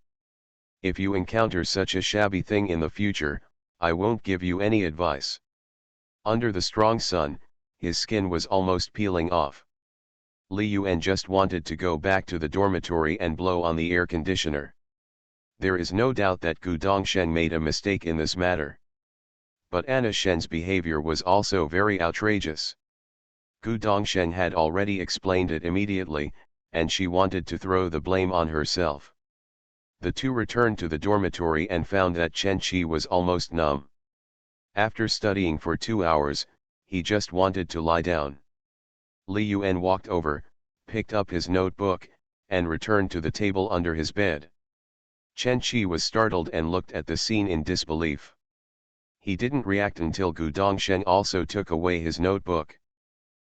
If you encounter such a shabby thing in the future, I won't give you any advice." Under the strong sun, his skin was almost peeling off. Li Yuan just wanted to go back to the dormitory and blow on the air conditioner. There is no doubt that Gu Dongsheng made a mistake in this matter. But Anna Shen's behavior was also very outrageous. Gu Dongsheng had already explained it immediately, and she wanted to throw the blame on herself. The two returned to the dormitory and found that Chen Qi was almost numb. After studying for 2 hours, he just wanted to lie down. Li Yuan walked over, picked up his notebook, and returned to the table under his bed. Chen Qi was startled and looked at the scene in disbelief. He didn't react until Gu Dongsheng also took away his notebook.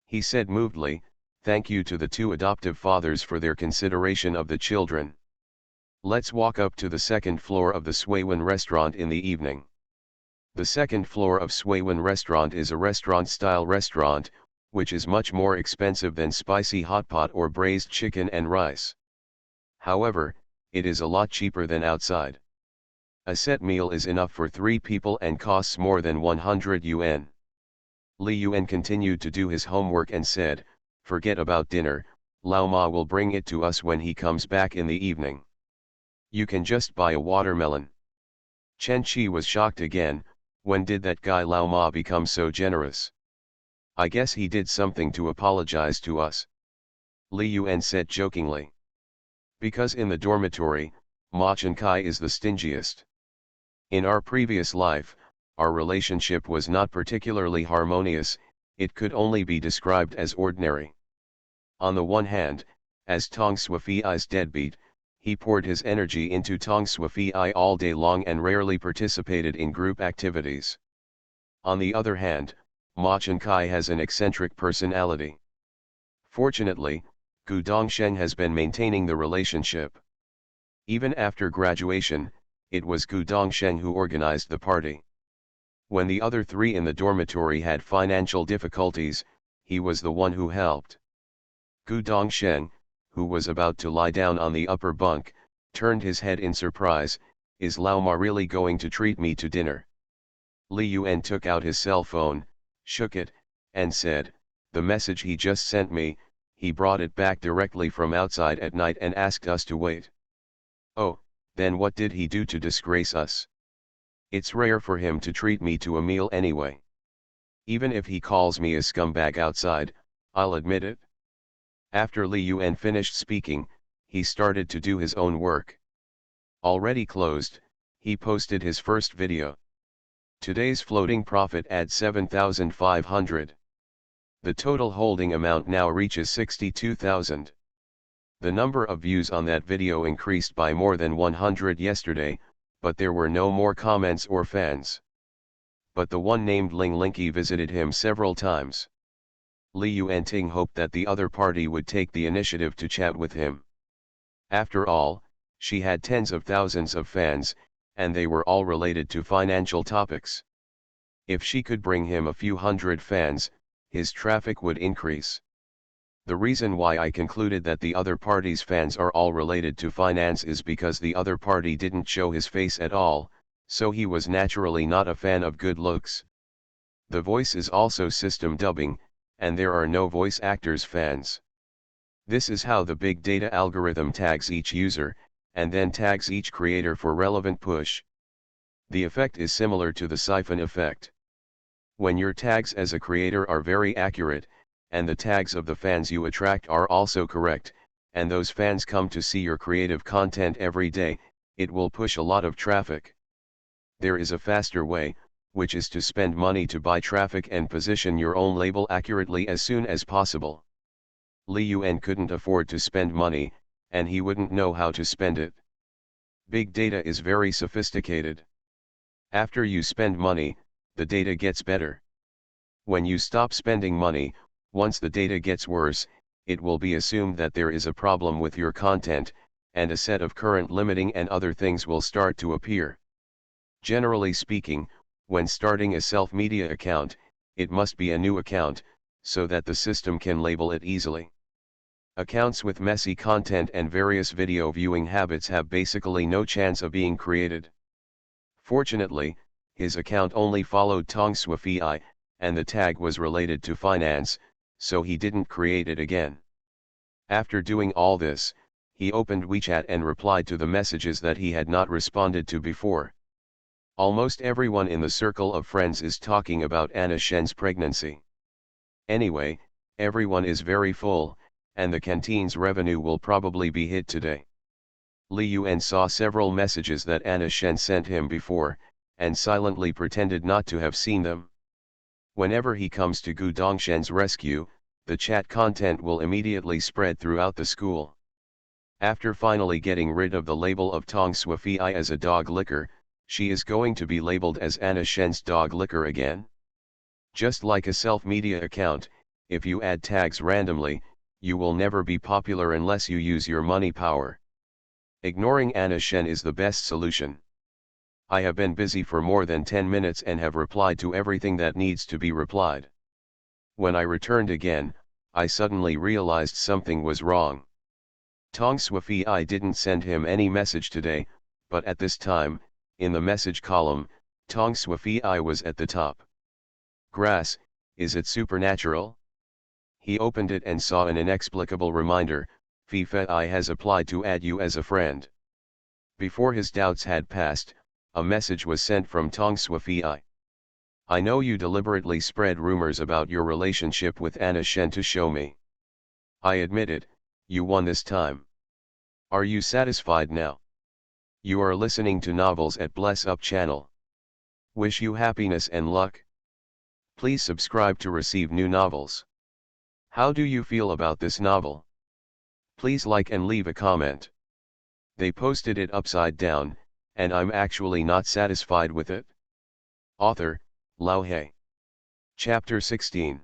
He said movedly, "Thank you to the two adoptive fathers for their consideration of the children. Let's walk up to the second floor of the Suiwen restaurant in the evening." The second floor of Suiwen restaurant is a restaurant-style restaurant, which is much more expensive than spicy hot pot or braised chicken and rice. However, it is a lot cheaper than outside. A set meal is enough for 3 people and costs more than 100 yuan. Li Yuan continued to do his homework and said, "Forget about dinner, Lao Ma will bring it to us when he comes back in the evening. You can just buy a watermelon." Chen Qi was shocked again. When did that guy Lao Ma become so generous? "I guess he did something to apologize to us," Li Yuan said jokingly. "Because in the dormitory, Ma Chenkai is the stingiest. In our previous life, our relationship was not particularly harmonious, it could only be described as ordinary. On the one hand, as Tong Sui's deadbeat, he poured his energy into Tong Sui all day long and rarely participated in group activities. On the other hand, Ma Chenkai has an eccentric personality. Fortunately, Gu Dongsheng has been maintaining the relationship. Even after graduation, it was Gu Dongsheng who organized the party. When the other 3 in the dormitory had financial difficulties, he was the one who helped." Gu Dongsheng, who was about to lie down on the upper bunk, turned his head in surprise. "Is Lao Ma really going to treat me to dinner?" Li Yuan took out his cell phone, shook it, and said, "The message he just sent me, he brought it back directly from outside at night and asked us to wait." Oh, then what did he do to disgrace us? It's rare for him to treat me to a meal anyway. Even if he calls me a scumbag outside, I'll admit it. After Li Yuan finished speaking, he started to do his own work. Already closed, he posted his first video. Today's floating profit at 7,500. The total holding amount now reaches 62,000. The number of views on that video increased by more than 100 yesterday, but there were no more comments or fans. But the one named Ling Linky visited him several times. Li Yuanting hoped that the other party would take the initiative to chat with him. After all, she had tens of thousands of fans, and they were all related to financial topics. If she could bring him a few hundred fans, his traffic would increase. The reason why I concluded that the other party's fans are all related to finance is because the other party didn't show his face at all, so he was naturally not a fan of good looks. The voice is also system dubbing, and there are no voice actors fans. This is how the big data algorithm tags each user, and then tags each creator for relevant push. The effect is similar to the siphon effect. When your tags as a creator are very accurate, and the tags of the fans you attract are also correct, and those fans come to see your creative content every day, it will push a lot of traffic. There is a faster way, which is to spend money to buy traffic and position your own label accurately as soon as possible. Li Yuan couldn't afford to spend money, and he wouldn't know how to spend it. Big data is very sophisticated. After you spend money, the data gets better. When you stop spending money, once the data gets worse, it will be assumed that there is a problem with your content, and a set of current limiting and other things will start to appear. Generally speaking, when starting a self-media account, it must be a new account, so that the system can label it easily. Accounts with messy content and various video viewing habits have basically no chance of being created. Fortunately, his account only followed Tong Sui, and the tag was related to finance, so he didn't create it again. After doing all this, he opened WeChat and replied to the messages that he had not responded to before. Almost everyone in the circle of friends is talking about Anna Shen's pregnancy. Anyway, everyone is very full, and the canteen's revenue will probably be hit today. Li Yuan saw several messages that Anna Shen sent him before, and silently pretended not to have seen them. Whenever he comes to Gu Dongshen's rescue, the chat content will immediately spread throughout the school. After finally getting rid of the label of Tong Sui as a dog licker, she is going to be labeled as Anna Shen's dog licker again. Just like a self-media account, if you add tags randomly, you will never be popular unless you use your money power. Ignoring Anna Shen is the best solution. I have been busy for more than 10 minutes and have replied to everything that needs to be replied. When I returned again, I suddenly realized something was wrong. Tong Sui didn't send him any message today, but at this time, in the message column, Tong Sui was at the top. Grass, is it supernatural? He opened it and saw an inexplicable reminder, FIFA has applied to add you as a friend. Before his doubts had passed, a message was sent from Tong Sui. I know you deliberately spread rumors about your relationship with Anna Shen to show me. I admit it, you won this time. Are you satisfied now? You are listening to novels at Bless Up channel. Wish you happiness and luck. Please subscribe to receive new novels. How do you feel about this novel? Please like and leave a comment. They posted it upside down, and I'm actually not satisfied with it. Author, Lao He. Chapter 16.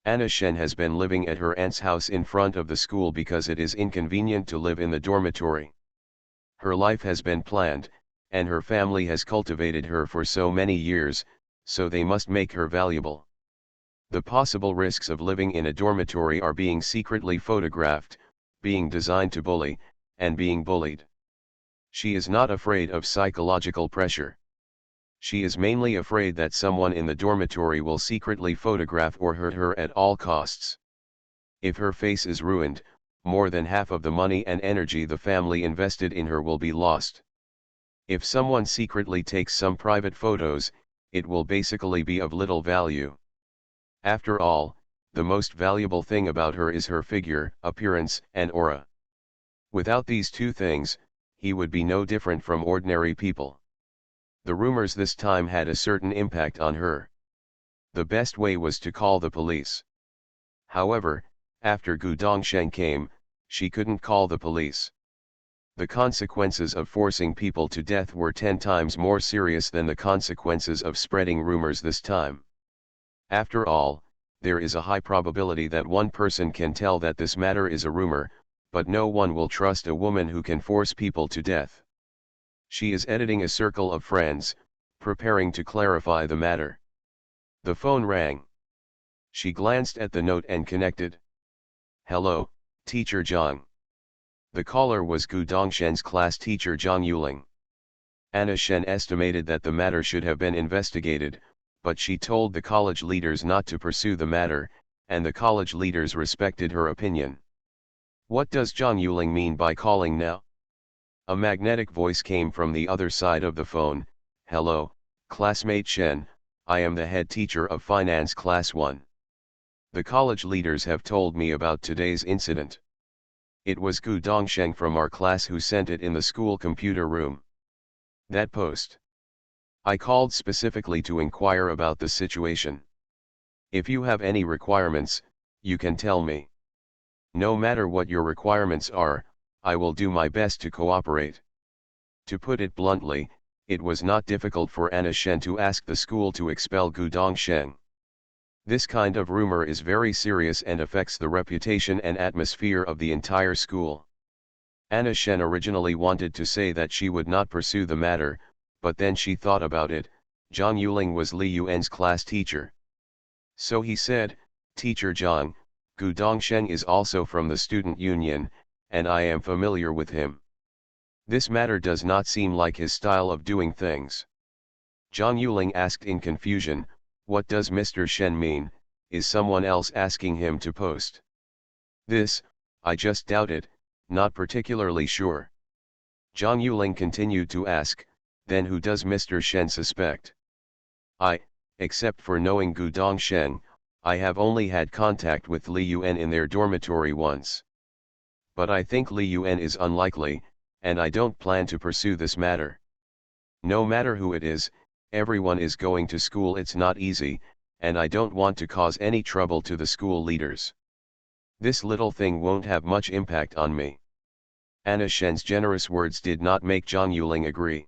Anna Shen has been living at her aunt's house in front of the school because it is inconvenient to live in the dormitory. Her life has been planned, and her family has cultivated her for so many years, so they must make her valuable. The possible risks of living in a dormitory are being secretly photographed, being designed to bully, and being bullied. She is not afraid of psychological pressure. She is mainly afraid that someone in the dormitory will secretly photograph or hurt her at all costs. If her face is ruined, more than half of the money and energy the family invested in her will be lost. If someone secretly takes some private photos, it will basically be of little value. After all, the most valuable thing about her is her figure, appearance, and aura. Without these two things, he would be no different from ordinary people. The rumors this time had a certain impact on her. The best way was to call the police. However, after Gu Dongsheng came, she couldn't call the police. The consequences of forcing people to death were 10 times more serious than the consequences of spreading rumors this time. After all, there is a high probability that one person can tell that this matter is a rumor, but no one will trust a woman who can force people to death. She is editing a circle of friends, preparing to clarify the matter. The phone rang. She glanced at the note and connected. "Hello, Teacher Zhang." The caller was Gu Dongshen's class teacher Zhang Yuling. Anna Shen estimated that the matter should have been investigated, but she told the college leaders not to pursue the matter, and the college leaders respected her opinion. "What does Zhang Yuling mean by calling now?" A magnetic voice came from the other side of the phone. "Hello, classmate Shen, I am the head teacher of Finance Class 1. The college leaders have told me about today's incident. It was Gu Dongsheng from our class who sent it in the school computer room. That post. I called specifically to inquire about the situation. If you have any requirements, you can tell me. No matter what your requirements are, I will do my best to cooperate." To put it bluntly, it was not difficult for Anna Shen to ask the school to expel Gu Dongsheng. This kind of rumor is very serious and affects the reputation and atmosphere of the entire school. Anna Shen originally wanted to say that she would not pursue the matter, but then she thought about it. Zhang Yuling was Li Yuan's class teacher. So he said, "Teacher Zhang, Gu Dongsheng is also from the student union, and I am familiar with him. This matter does not seem like his style of doing things." Zhang Yuling asked in confusion, "What does Mr. Shen mean? Is someone else asking him to post this? I just doubt it, not particularly sure." Zhang Yuling continued to ask, "Then who does Mr. Shen suspect?" Except for knowing Gu Dongsheng, I have only had contact with Li Yuan in their dormitory once. But I think Li Yuan is unlikely, and I don't plan to pursue this matter. No matter who it is, everyone is going to school. It's not easy, and I don't want to cause any trouble to the school leaders. This little thing won't have much impact on me." Anna Shen's generous words did not make Zhang Yuling agree.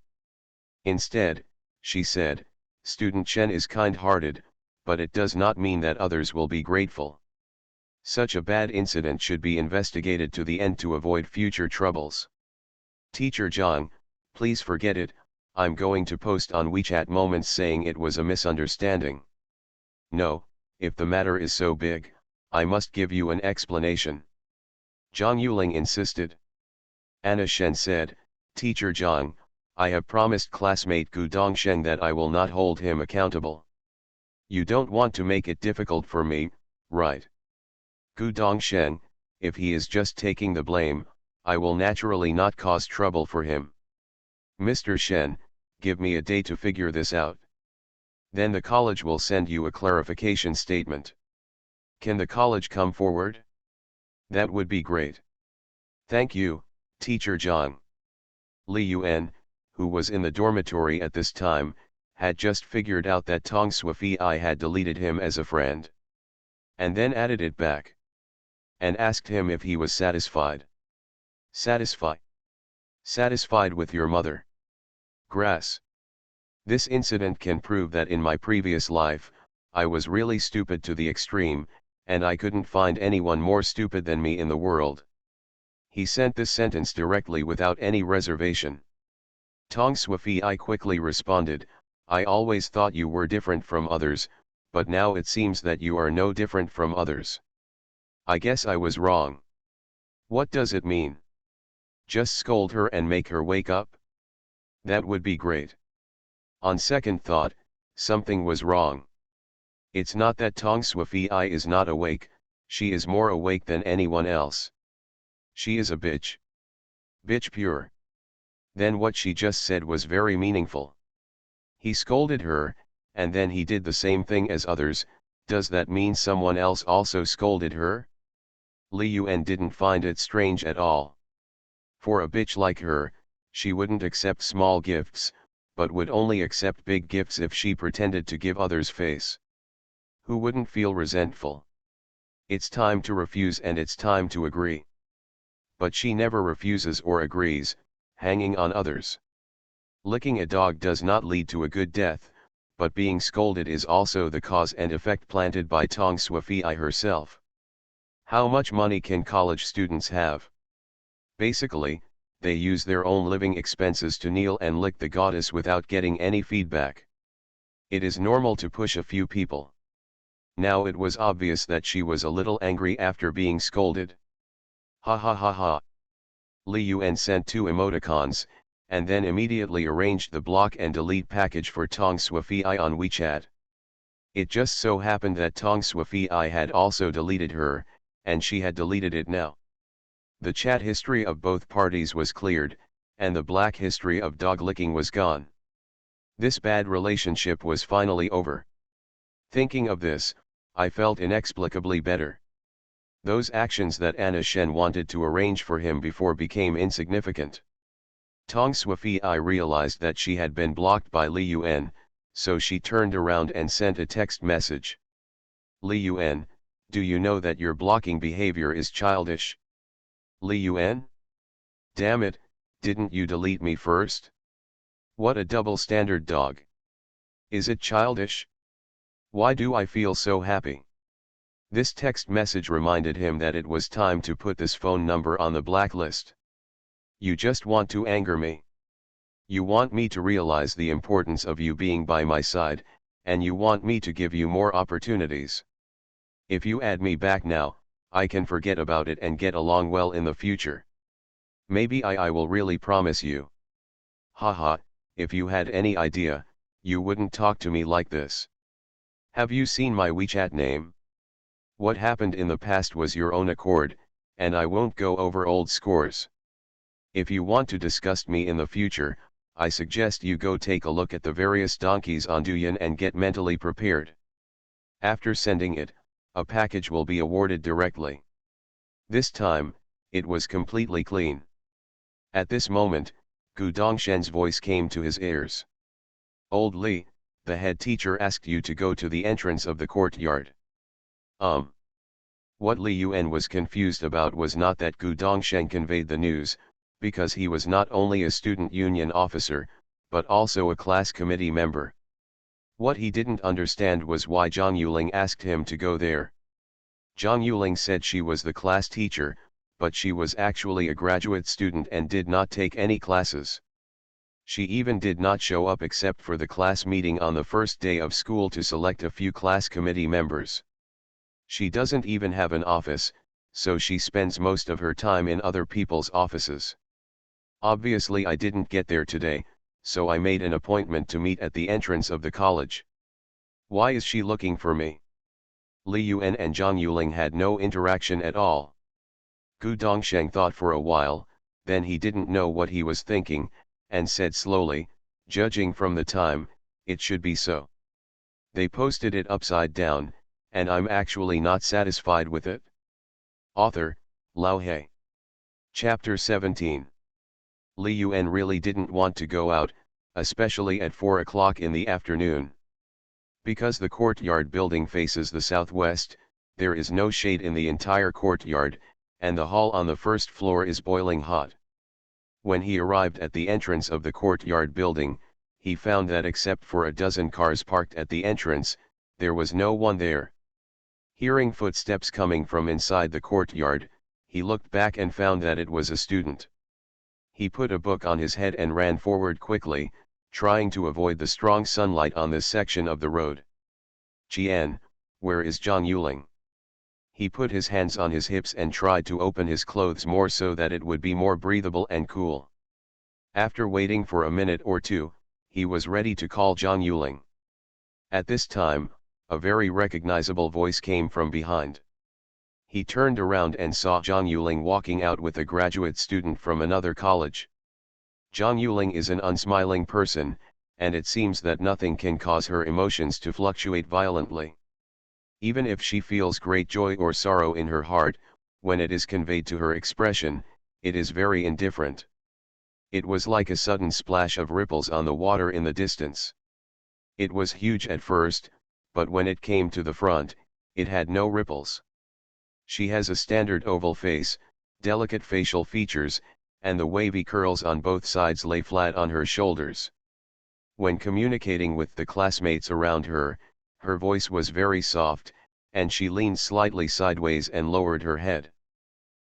Instead, she said, "Student Shen is kind-hearted, but it does not mean that others will be grateful. Such a bad incident should be investigated to the end to avoid future troubles. Teacher Zhang, please forget it. I'm going to post on WeChat moments saying it was a misunderstanding." "No, if the matter is so big, I must give you an explanation." Zhang Yuling insisted. Anna Shen said, "Teacher Zhang, I have promised classmate Gu Dongsheng that I will not hold him accountable. You don't want to make it difficult for me, right? Gu Dongsheng, if he is just taking the blame, I will naturally not cause trouble for him. Mr. Shen, give me a day to figure this out. Then the college will send you a clarification statement. Can the college come forward? That would be great. Thank you, Teacher Zhang." Li Yuan, who was in the dormitory at this time, had just figured out that Tong Sui had deleted him as a friend. And then added it back. And asked him if he was satisfied. "Satisfied? Satisfied with your mother? Grass. This incident can prove that in my previous life, I was really stupid to the extreme, and I couldn't find anyone more stupid than me in the world." He sent this sentence directly without any reservation. Tong Sui quickly responded, "I always thought you were different from others, but now it seems that you are no different from others. I guess I was wrong." "What does it mean? Just scold her and make her wake up? That would be great." On second thought, something was wrong. It's not that Tong Sui is not awake, she is more awake than anyone else. She is a bitch. Bitch pure. Then what she just said was very meaningful. He scolded her, and then he did the same thing as others. Does that mean someone else also scolded her? Li Yuan didn't find it strange at all. For a bitch like her, she wouldn't accept small gifts, but would only accept big gifts if she pretended to give others face. Who wouldn't feel resentful? It's time to refuse and it's time to agree. But she never refuses or agrees, hanging on others. Licking a dog does not lead to a good death, but being scolded is also the cause and effect planted by Tong Sui herself. How much money can college students have? Basically, they use their own living expenses to kneel and lick the goddess without getting any feedback. It is normal to push a few people. Now it was obvious that she was a little angry after being scolded. Ha ha ha ha. Li Yuan sent 2 emoticons, and then immediately arranged the block and delete package for Tong Sui on WeChat. It just so happened that Tong Sui had also deleted her, and she had deleted it now. The chat history of both parties was cleared, and the black history of dog licking was gone. This bad relationship was finally over. Thinking of this, I felt inexplicably better. Those actions that Anna Shen wanted to arrange for him before became insignificant. Tong Sui realized that she had been blocked by Li Yuan, so she turned around and sent a text message. Li Yuan, do you know that your blocking behavior is childish? Li Yuan? Damn it, didn't you delete me first? What a double standard, dog. Is it childish? Why do I feel so happy? This text message reminded him that it was time to put this phone number on the blacklist. You just want to anger me. You want me to realize the importance of you being by my side, and you want me to give you more opportunities. If you add me back now, I can forget about it and get along well in the future. Maybe I will really promise you. Haha, if you had any idea, you wouldn't talk to me like this. Have you seen my WeChat name? What happened in the past was your own accord, and I won't go over old scores. If you want to disgust me in the future, I suggest you go take a look at the various donkeys on Douyin and get mentally prepared. After sending it, a package will be awarded directly. This time, it was completely clean. At this moment, Gu Dongshen's voice came to his ears. Old Li, the head teacher asked you to go to the entrance of the courtyard. What Li Yuan was confused about was not that Gu Dongshen conveyed the news, because he was not only a student union officer, but also a class committee member. What he didn't understand was why Zhang Yuling asked him to go there. Zhang Yuling said she was the class teacher, but she was actually a graduate student and did not take any classes. She even did not show up except for the class meeting on the first day of school to select a few class committee members. She doesn't even have an office, so she spends most of her time in other people's offices. Obviously I didn't get there today, so I made an appointment to meet at the entrance of the college. Why is she looking for me? Li Yuan and Zhang Yuling had no interaction at all. Gu Dongsheng thought for a while, then he didn't know what he was thinking, and said slowly, judging from the time, it should be so. They posted it upside down, and I'm actually not satisfied with it. Author, Lao He. Chapter 17. Li Yuan really didn't want to go out, especially at 4 o'clock in the afternoon. Because the courtyard building faces the southwest, there is no shade in the entire courtyard, and the hall on the first floor is boiling hot. When he arrived at the entrance of the courtyard building, he found that except for a dozen cars parked at the entrance, there was no one there. Hearing footsteps coming from inside the courtyard, he looked back and found that it was a student. He put a book on his head and ran forward quickly, trying to avoid the strong sunlight on this section of the road. Qian, where is Zhang Yuling? He put his hands on his hips and tried to open his clothes more so that it would be more breathable and cool. After waiting for a minute or two, he was ready to call Zhang Yuling. At this time, a very recognizable voice came from behind. He turned around and saw Zhang Yuling walking out with a graduate student from another college. Zhang Yuling is an unsmiling person, and it seems that nothing can cause her emotions to fluctuate violently. Even if she feels great joy or sorrow in her heart, when it is conveyed to her expression, it is very indifferent. It was like a sudden splash of ripples on the water in the distance. It was huge at first, but when it came to the front, it had no ripples. She has a standard oval face, delicate facial features, and the wavy curls on both sides lay flat on her shoulders. When communicating with the classmates around her, her voice was very soft, and she leaned slightly sideways and lowered her head.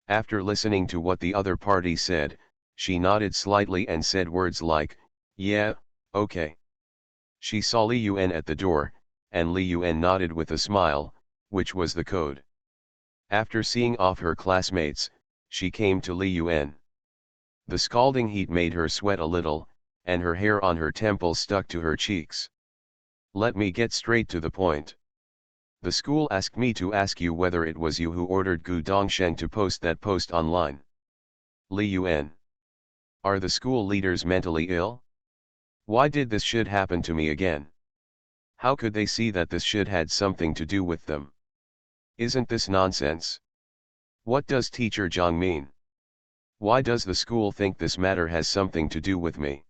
After listening to what the other party said, she nodded slightly and said words like, "Yeah, okay." She saw Li Yuan at the door, and Li Yuan nodded with a smile, which was the code. After seeing off her classmates, she came to Li Yuan. The scalding heat made her sweat a little, and her hair on her temples stuck to her cheeks. "Let me get straight to the point. The school asked me to ask you whether it was you who ordered Gu Dongsheng to post that post online." Li Yuan. Are the school leaders mentally ill? Why did this should happen to me again? How could they see that this should had something to do with them? Isn't this nonsense? What does teacher Zhang mean? Why does the school think this matter has something to do with me?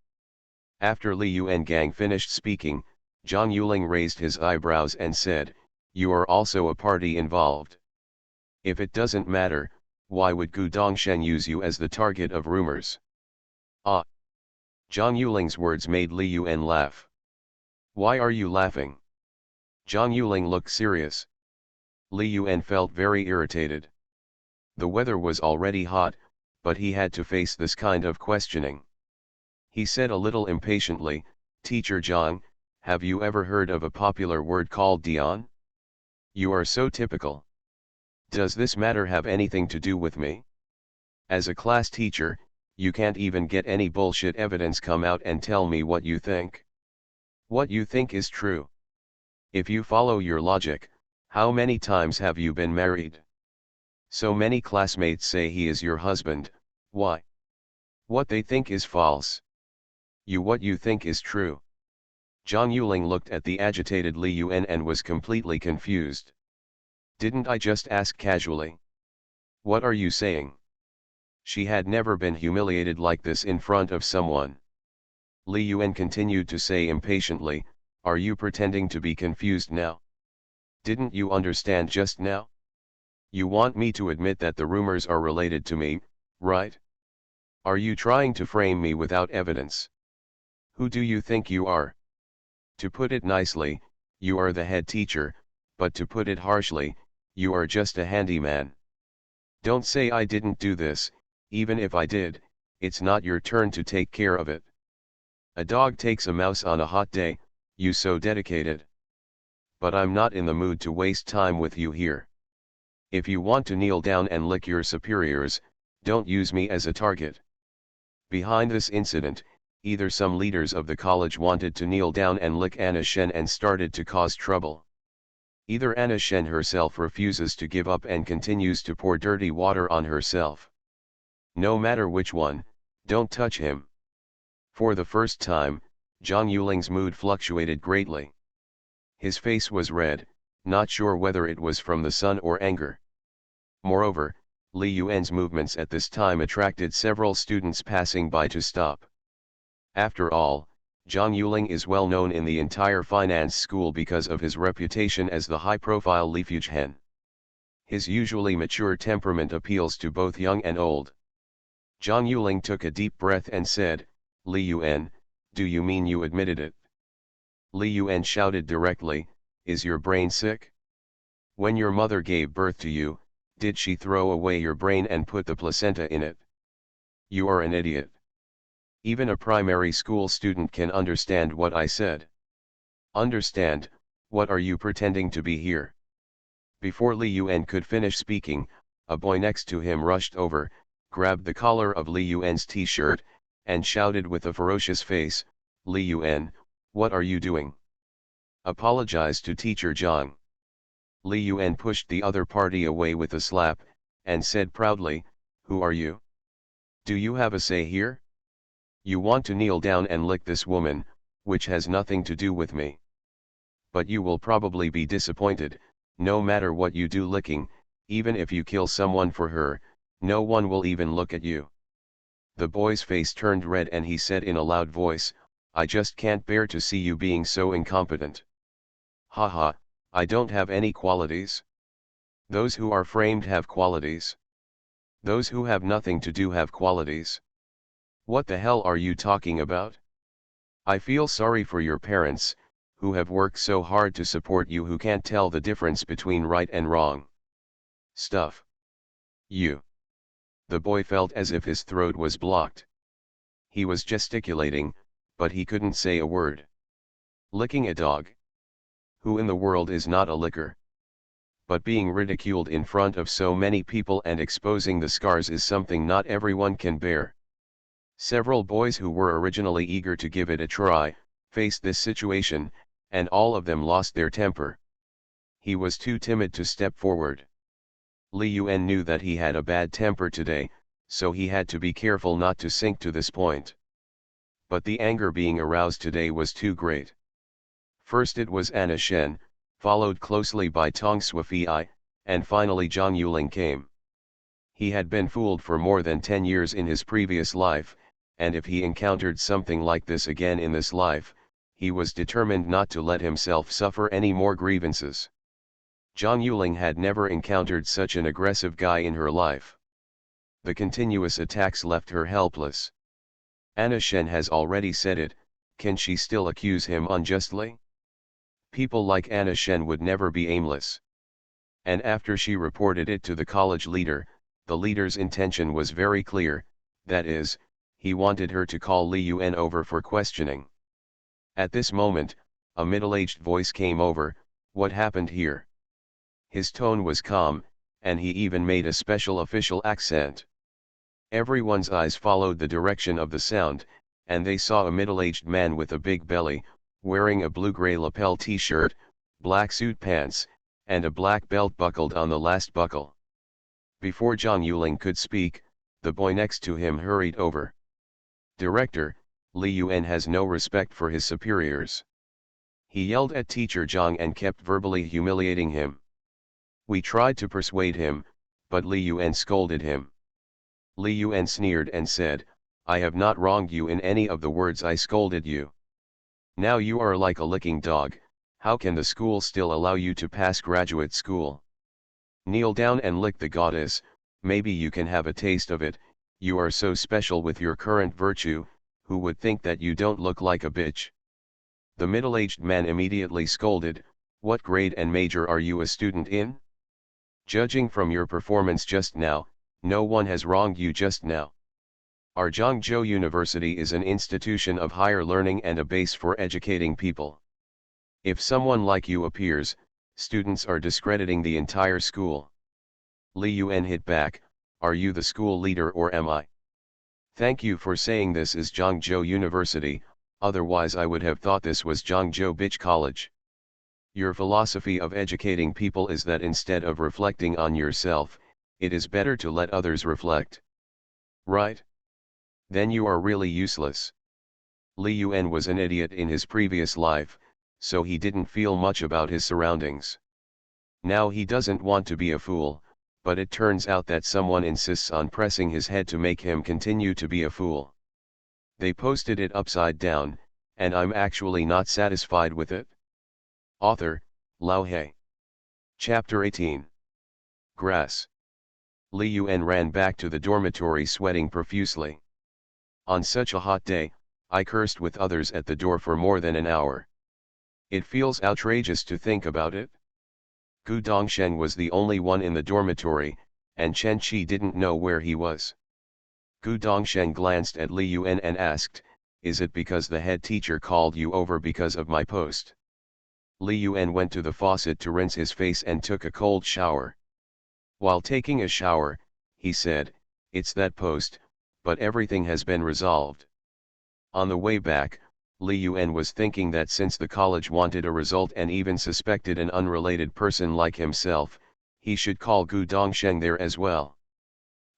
After Li Yuan Gang finished speaking, Zhang Yuling raised his eyebrows and said, "You are also a party involved. If it doesn't matter, why would Gu Dongsheng use you as the target of rumors?" Ah! Zhang Yuling's words made Li Yuan laugh. "Why are you laughing?" Zhang Yuling looked serious. Li Yuan felt very irritated. The weather was already hot, but he had to face this kind of questioning. He said a little impatiently, "Teacher Zhang, have you ever heard of a popular word called Dion? You are so typical. Does this matter have anything to do with me? As a class teacher, you can't even get any bullshit evidence come out and tell me what you think. What you think is true. If you follow your logic, how many times have you been married? So many classmates say he is your husband, why? What they think is false. What you think is true." Zhang Yuling looked at the agitated Li Yuan and was completely confused. "Didn't I just ask casually? What are you saying?" She had never been humiliated like this in front of someone. Li Yuan continued to say impatiently, "Are you pretending to be confused now? Didn't you understand just now? You want me to admit that the rumors are related to me, right? Are you trying to frame me without evidence? Who do you think you are? To put it nicely, you are the head teacher, but to put it harshly, you are just a handyman. Don't say I didn't do this. Even if I did, it's not your turn to take care of it. A dog takes a mouse on a hot day, you so dedicated. But I'm not in the mood to waste time with you here. If you want to kneel down and lick your superiors, don't use me as a target." Behind this incident, either some leaders of the college wanted to kneel down and lick Anna Shen and started to cause trouble. Either Anna Shen herself refuses to give up and continues to pour dirty water on herself. No matter which one, don't touch him. For the first time, Zhang Yuling's mood fluctuated greatly. His face was red, not sure whether it was from the sun or anger. Moreover, Li Yuan's movements at this time attracted several students passing by to stop. After all, Zhang Yuling is well known in the entire finance school because of his reputation as the high-profile Lifuge Hen. His usually mature temperament appeals to both young and old. Zhang Yuling took a deep breath and said, "Li Yuan, do you mean you admitted it?" Li Yuan shouted directly, "Is your brain sick? When your mother gave birth to you, did she throw away your brain and put the placenta in it? You are an idiot. Even a primary school student can understand what I said. Understand, what are you pretending to be here?" Before Li Yuan could finish speaking, a boy next to him rushed over, grabbed the collar of Li Yuan's t-shirt, and shouted with a ferocious face, Li Yuan, what are you doing? Apologize to teacher Zhang. Li Yuan pushed the other party away with a slap, and said proudly, who are you? Do you have a say here? You want to kneel down and lick this woman, which has nothing to do with me. But you will probably be disappointed, no matter what you do licking, even if you kill someone for her, no one will even look at you. The boy's face turned red and he said in a loud voice, I just can't bear to see you being so incompetent. Haha, I don't have any qualities. Those who are framed have qualities. Those who have nothing to do have qualities. What the hell are you talking about? I feel sorry for your parents, who have worked so hard to support you, who can't tell the difference between right and wrong. Stuff. You. The boy felt as if his throat was blocked. He was gesticulating, but he couldn't say a word. Licking a dog. Who in the world is not a licker? But being ridiculed in front of so many people and exposing the scars is something not everyone can bear. Several boys who were originally eager to give it a try, faced this situation, and all of them lost their temper. He was too timid to step forward. Li Yuan knew that he had a bad temper today, so he had to be careful not to sink to this point. But the anger being aroused today was too great. First it was Anna Shen, followed closely by Tong Suifei, and finally Zhang Yuling came. He had been fooled for more than 10 years in his previous life, and if he encountered something like this again in this life, he was determined not to let himself suffer any more grievances. Zhang Yuling had never encountered such an aggressive guy in her life. The continuous attacks left her helpless. Anna Shen has already said it, can she still accuse him unjustly? People like Anna Shen would never be aimless. And after she reported it to the college leader, the leader's intention was very clear, that is, he wanted her to call Li Yuan over for questioning. At this moment, a middle-aged voice came over, what happened here? His tone was calm, and he even made a special official accent. Everyone's eyes followed the direction of the sound, and they saw a middle-aged man with a big belly, wearing a blue-gray lapel t-shirt, black suit pants, and a black belt buckled on the last buckle. Before Zhang Yuling could speak, the boy next to him hurried over. Director, Li Yuan has no respect for his superiors. He yelled at teacher Zhang and kept verbally humiliating him. We tried to persuade him, but Li Yuan scolded him. Li Yuan sneered and said, I have not wronged you in any of the words I scolded you. Now you are like a licking dog, how can the school still allow you to pass graduate school? Kneel down and lick the goddess, maybe you can have a taste of it, you are so special with your current virtue, who would think that you don't look like a bitch? The middle-aged man immediately scolded, what grade and major are you a student in? Judging from your performance just now, no one has wronged you just now. Our Zhangzhou University is an institution of higher learning and a base for educating people. If someone like you appears, students are discrediting the entire school. Li Yuan hit back, are you the school leader or am I? Thank you for saying this is Zhangzhou University, otherwise I would have thought this was Zhangzhou Bitch College. Your philosophy of educating people is that instead of reflecting on yourself, it is better to let others reflect. Right? Then you are really useless. Li Yuan was an idiot in his previous life, so he didn't feel much about his surroundings. Now he doesn't want to be a fool, but it turns out that someone insists on pressing his head to make him continue to be a fool. They posted it upside down, and I'm actually not satisfied with it. Author, Lao He. Chapter 18. Grass. Li Yuan ran back to the dormitory sweating profusely. On such a hot day, I cursed with others at the door for more than an hour. It feels outrageous to think about it. Gu Dongsheng was the only one in the dormitory, and Chen Qi didn't know where he was. Gu Dongsheng glanced at Li Yuan and asked, is it because the head teacher called you over because of my post? Li Yuan went to the faucet to rinse his face and took a cold shower. While taking a shower, he said, it's that post, but everything has been resolved. On the way back, Li Yuan was thinking that since the college wanted a result and even suspected an unrelated person like himself, he should call Gu Dongsheng there as well.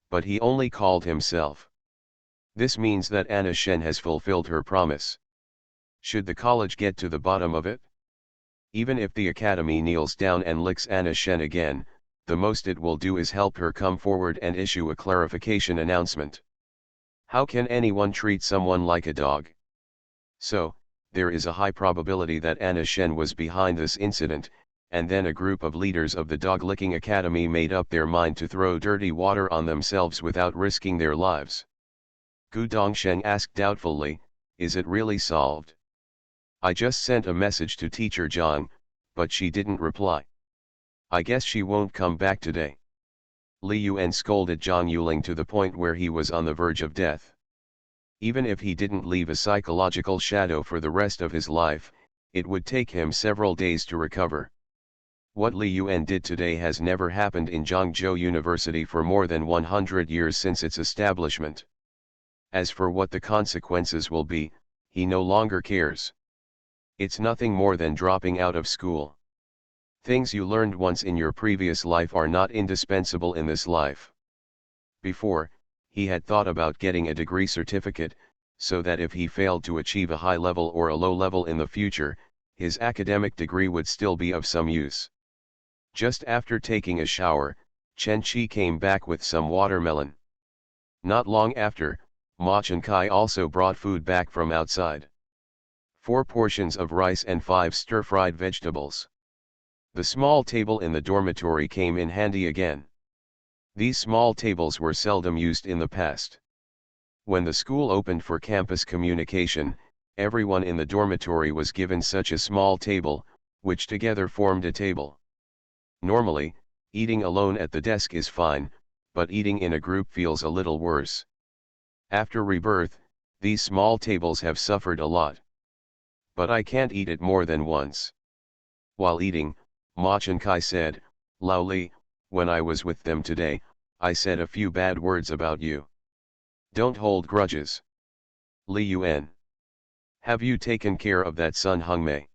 But he only called himself. This means that Anna Shen has fulfilled her promise. Should the college get to the bottom of it? Even if the academy kneels down and licks Anna Shen again, the most it will do is help her come forward and issue a clarification announcement. How can anyone treat someone like a dog? So, there is a high probability that Anna Shen was behind this incident, and then a group of leaders of the dog-licking academy made up their mind to throw dirty water on themselves without risking their lives. Gu Dongsheng asked doubtfully, "Is it really solved?" "I just sent a message to teacher Zhang, but she didn't reply. I guess she won't come back today." Li Yuan scolded Zhang Yuling to the point where he was on the verge of death. Even if he didn't leave a psychological shadow for the rest of his life, it would take him several days to recover. What Li Yuan did today has never happened in Zhangzhou University for more than 100 years since its establishment. As for what the consequences will be, he no longer cares. It's nothing more than dropping out of school. Things you learned once in your previous life are not indispensable in this life. Before, he had thought about getting a degree certificate, so that if he failed to achieve a high level or a low level in the future, his academic degree would still be of some use. Just after taking a shower, Chen Qi came back with some watermelon. Not long after, Ma Chenkai also brought food back from outside. 4 portions of rice and 5 stir-fried vegetables. The small table in the dormitory came in handy again. These small tables were seldom used in the past. When the school opened for campus communication, everyone in the dormitory was given such a small table, which together formed a table. Normally, eating alone at the desk is fine, but eating in a group feels a little worse. After rebirth, these small tables have suffered a lot. But I can't eat it more than once. While eating, Ma Chenkai said, "Lao Li, when I was with them today, I said a few bad words about you. Don't hold grudges." Li Yuan. "Have you taken care of that Sun Hongmei?"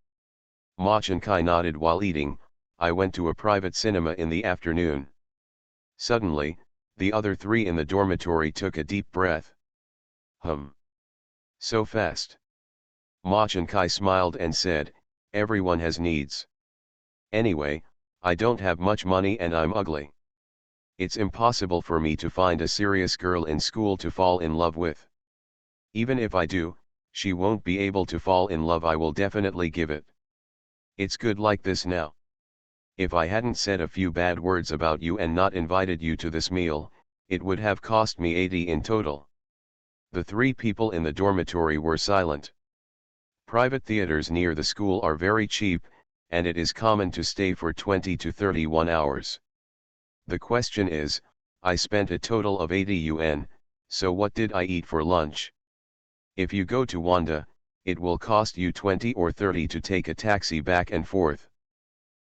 Ma Chenkai nodded while eating. "I went to a private cinema in the afternoon." Suddenly, the other 3 in the dormitory took a deep breath. So fast. Ma Chenkai smiled and said, "Everyone has needs. Anyway, I don't have much money and I'm ugly. It's impossible for me to find a serious girl in school to fall in love with. Even if I do, she won't be able to fall in love. I will definitely give it. It's good like this now. If I hadn't said a few bad words about you and not invited you to this meal, it would have cost me 80 in total." The 3 people in the dormitory were silent. Private theaters near the school are very cheap, and it is common to stay for 20 to 31 hours. The question is, I spent a total of 80 yuan, so what did I eat for lunch? If you go to Wanda, it will cost you 20 or 30 to take a taxi back and forth.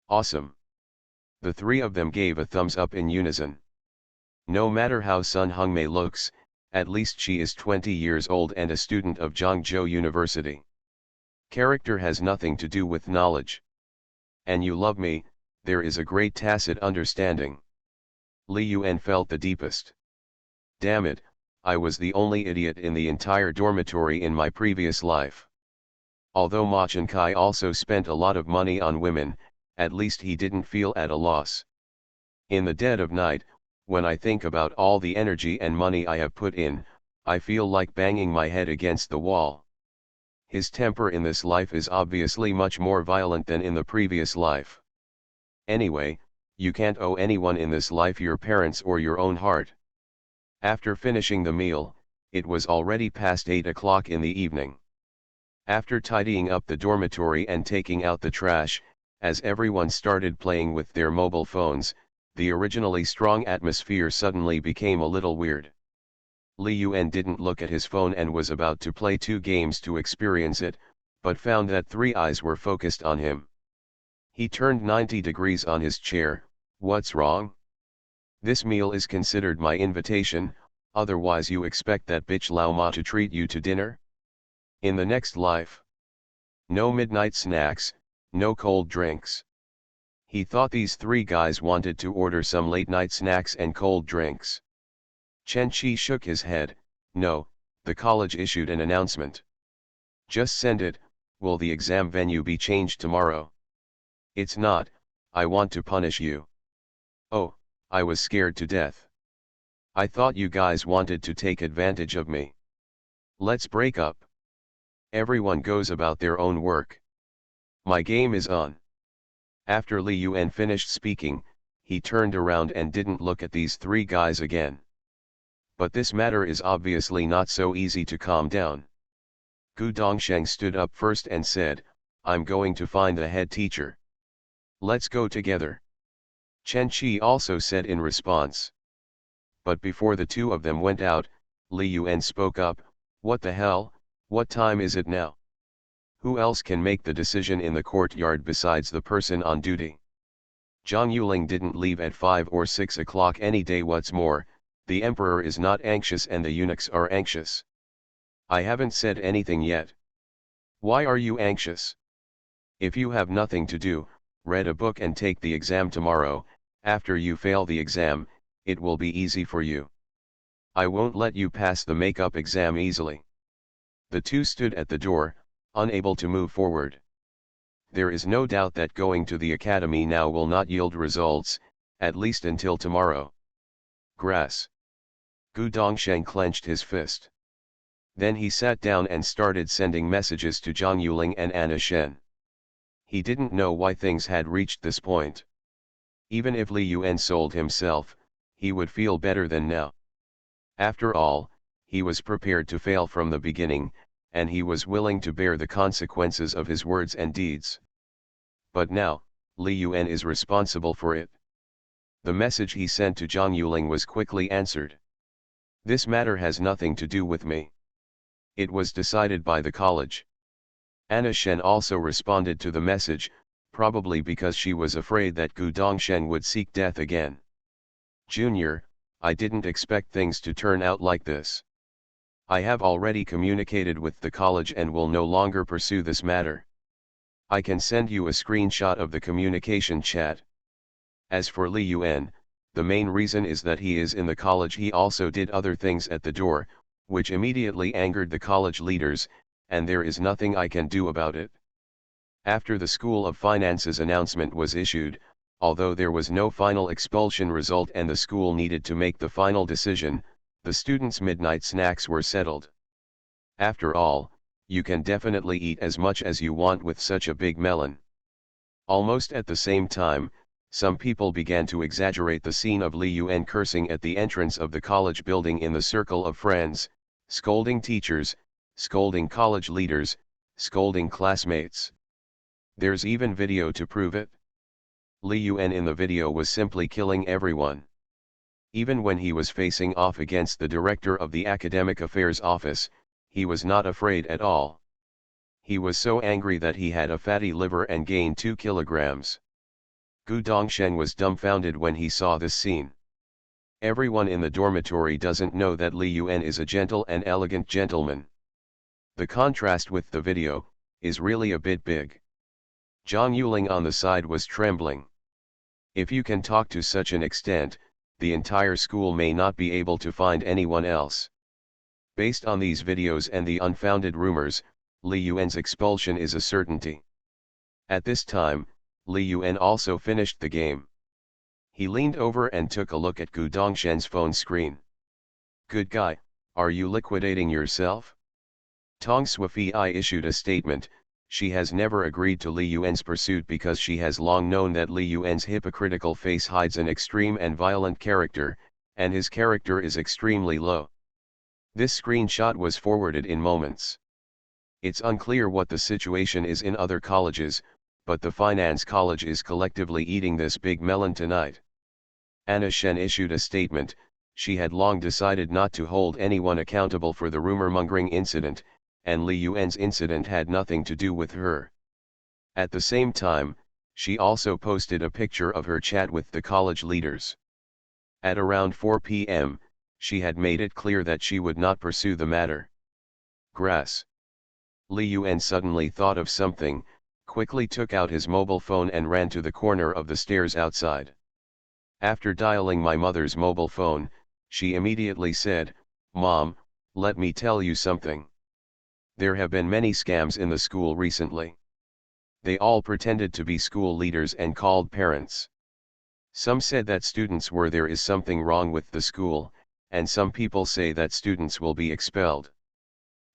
Awesome. The 3 of them gave a thumbs up in unison. No matter how Sun Hongmei looks, at least she is 20 years old and a student of Zhangzhou University. Character has nothing to do with knowledge. And you love me, there is a great tacit understanding. Li Yuan felt the deepest. Damn it, I was the only idiot in the entire dormitory in my previous life. Although Ma Chenkai also spent a lot of money on women, at least he didn't feel at a loss. In the dead of night, when I think about all the energy and money I have put in, I feel like banging my head against the wall. His temper in this life is obviously much more violent than in the previous life. Anyway, you can't owe anyone in this life your parents or your own heart. After finishing the meal, it was already past 8 o'clock in the evening. After tidying up the dormitory and taking out the trash, as everyone started playing with their mobile phones, the originally strong atmosphere suddenly became a little weird. Li Yuan didn't look at his phone and was about to play 2 games to experience it, but found that 3 eyes were focused on him. He turned 90 degrees on his chair. "What's wrong? This meal is considered my invitation, otherwise you expect that bitch Lao Ma to treat you to dinner? In the next life, No midnight snacks, no cold drinks. He thought these three guys wanted to order some late-night snacks and cold drinks. Chen Qi shook his head. No, the college issued an announcement. Just send it. Will the exam venue be changed tomorrow? It's not. I want to punish you. Oh, I was scared to death. I thought you guys wanted to take advantage of me. Let's break up. Everyone goes about their own work. My game is on. After Li Yuan finished speaking, he turned around and didn't look at these three guys again. But this matter is obviously not so easy to calm down. Gu Dongsheng stood up first and said, I'm going to find the head teacher. Let's go together. Chen Qi also said in response. But before the two of them went out, Li Yuan spoke up, what the hell, what time is it now? Who else can make the decision in the courtyard besides the person on duty? Zhang Yuling didn't leave at 5 or 6 o'clock any day. What's more, the emperor is not anxious and the eunuchs are anxious. I haven't said anything yet. Why are you anxious? If you have nothing to do, read a book and take the exam tomorrow. After you fail the exam, it will be easy for you. I won't let you pass the makeup exam easily. The two stood at the door, unable to move forward. There is no doubt that going to the academy now will not yield results, at least until tomorrow. Grass. Gu Dongsheng clenched his fist. Then he sat down and started sending messages to Zhang Yuling and Anna Shen. He didn't know why things had reached this point. Even if Li Yuan sold himself, he would feel better than now. After all, he was prepared to fail from the beginning, and he was willing to bear the consequences of his words and deeds. But now, Li Yuan is responsible for it. The message he sent to Zhang Yuling was quickly answered. This matter has nothing to do with me. It was decided by the college. Anna Shen also responded to the message, probably because she was afraid that Gu Dongsheng would seek death again. Junior, I didn't expect things to turn out like this. I have already communicated with the college and will no longer pursue this matter. I can send you a screenshot of the communication chat. As for Li Yuan, the main reason is that he is in the college. He also did other things at the door, which immediately angered the college leaders, and there is nothing I can do about it. After the School of Finance's announcement was issued, although there was no final expulsion result and the school needed to make the final decision, the students' midnight snacks were settled. After all, you can definitely eat as much as you want with such a big melon. Almost at the same time, some people began to exaggerate the scene of Li Yuan cursing at the entrance of the college building in the circle of friends, scolding teachers, scolding college leaders, scolding classmates. There's even video to prove it. Li Yuan in the video was simply killing everyone. Even when he was facing off against the director of the academic affairs office, he was not afraid at all. He was so angry that he had a fatty liver and gained 2 kilograms. Gu Dongsheng was dumbfounded when he saw this scene. Everyone in the dormitory doesn't know that Li Yuan is a gentle and elegant gentleman. The contrast with the video is really a bit big. Zhang Yuling on the side was trembling. If you can talk to such an extent, the entire school may not be able to find anyone else. Based on these videos and the unfounded rumors, Li Yuan's expulsion is a certainty. At this time, Li Yuan also finished the game. He leaned over and took a look at Gu Dongsheng's phone screen. Good guy, are you liquidating yourself? Tong Suifei issued a statement. She has never agreed to Li Yuan's pursuit because she has long known that Li Yuan's hypocritical face hides an extreme and violent character, and his character is extremely low. This screenshot was forwarded in moments. It's unclear what the situation is in other colleges, but the finance college is collectively eating this big melon tonight. Anna Shen issued a statement. She had long decided not to hold anyone accountable for the rumor-mongering incident, and Li Yuan's incident had nothing to do with her. At the same time, she also posted a picture of her chat with the college leaders. At around 4 p.m., she had made it clear that she would not pursue the matter. Grass. Li Yuan suddenly thought of something, quickly took out his mobile phone and ran to the corner of the stairs outside. After dialing my mother's mobile phone, she immediately said, "Mom, let me tell you something. There have been many scams in the school recently. They all pretended to be school leaders and called parents. Some said that students were there is something wrong with the school, and some people say that students will be expelled.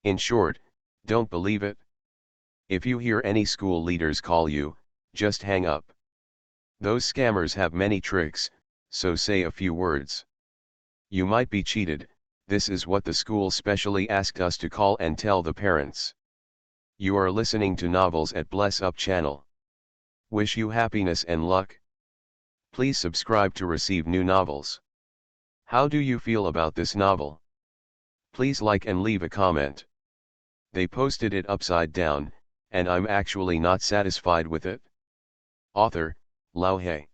In short, don't believe it. If you hear any school leaders call you, just hang up. Those scammers have many tricks, so say a few words. You might be cheated. This is what the school specially asked us to call and tell the parents. You are listening to Novels at Bless Up channel. Wish you happiness and luck. Please subscribe to receive new novels. How do you feel about this novel? Please like and leave a comment. They posted it upside down, and I'm actually not satisfied with it." Author, Lao He.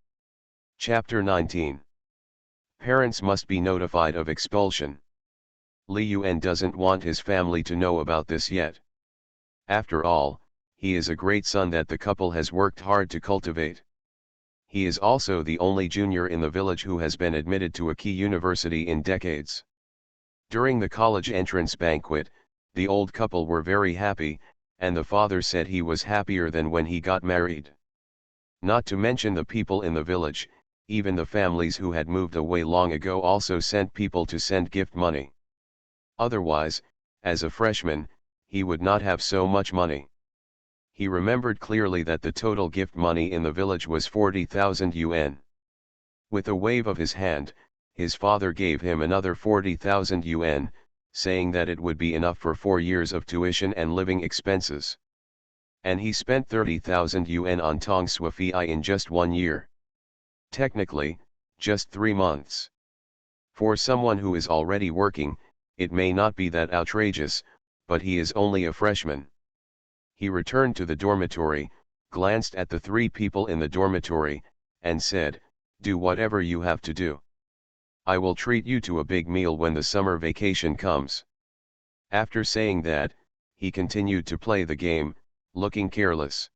Chapter 19. Parents must be notified of expulsion. Li Yuan doesn't want his family to know about this yet. After all, he is a great son that the couple has worked hard to cultivate. He is also the only junior in the village who has been admitted to a key university in decades. During the college entrance banquet, the old couple were very happy, and the father said he was happier than when he got married. Not to mention the people in the village, even the families who had moved away long ago also sent people to send gift money. Otherwise, as a freshman, he would not have so much money. He remembered clearly that the total gift money in the village was 40,000 yuan. With a wave of his hand, his father gave him another 40,000 yuan, saying that it would be enough for 4 years of tuition and living expenses. And he spent 30,000 yuan on Tong Sui Fi in just 1 year. Technically, just 3 months. For someone who is already working, it may not be that outrageous, but he is only a freshman. He returned to the dormitory, glanced at the 3 people in the dormitory, and said, "Do whatever you have to do. I will treat you to a big meal when the summer vacation comes." After saying that, he continued to play the game, looking careless.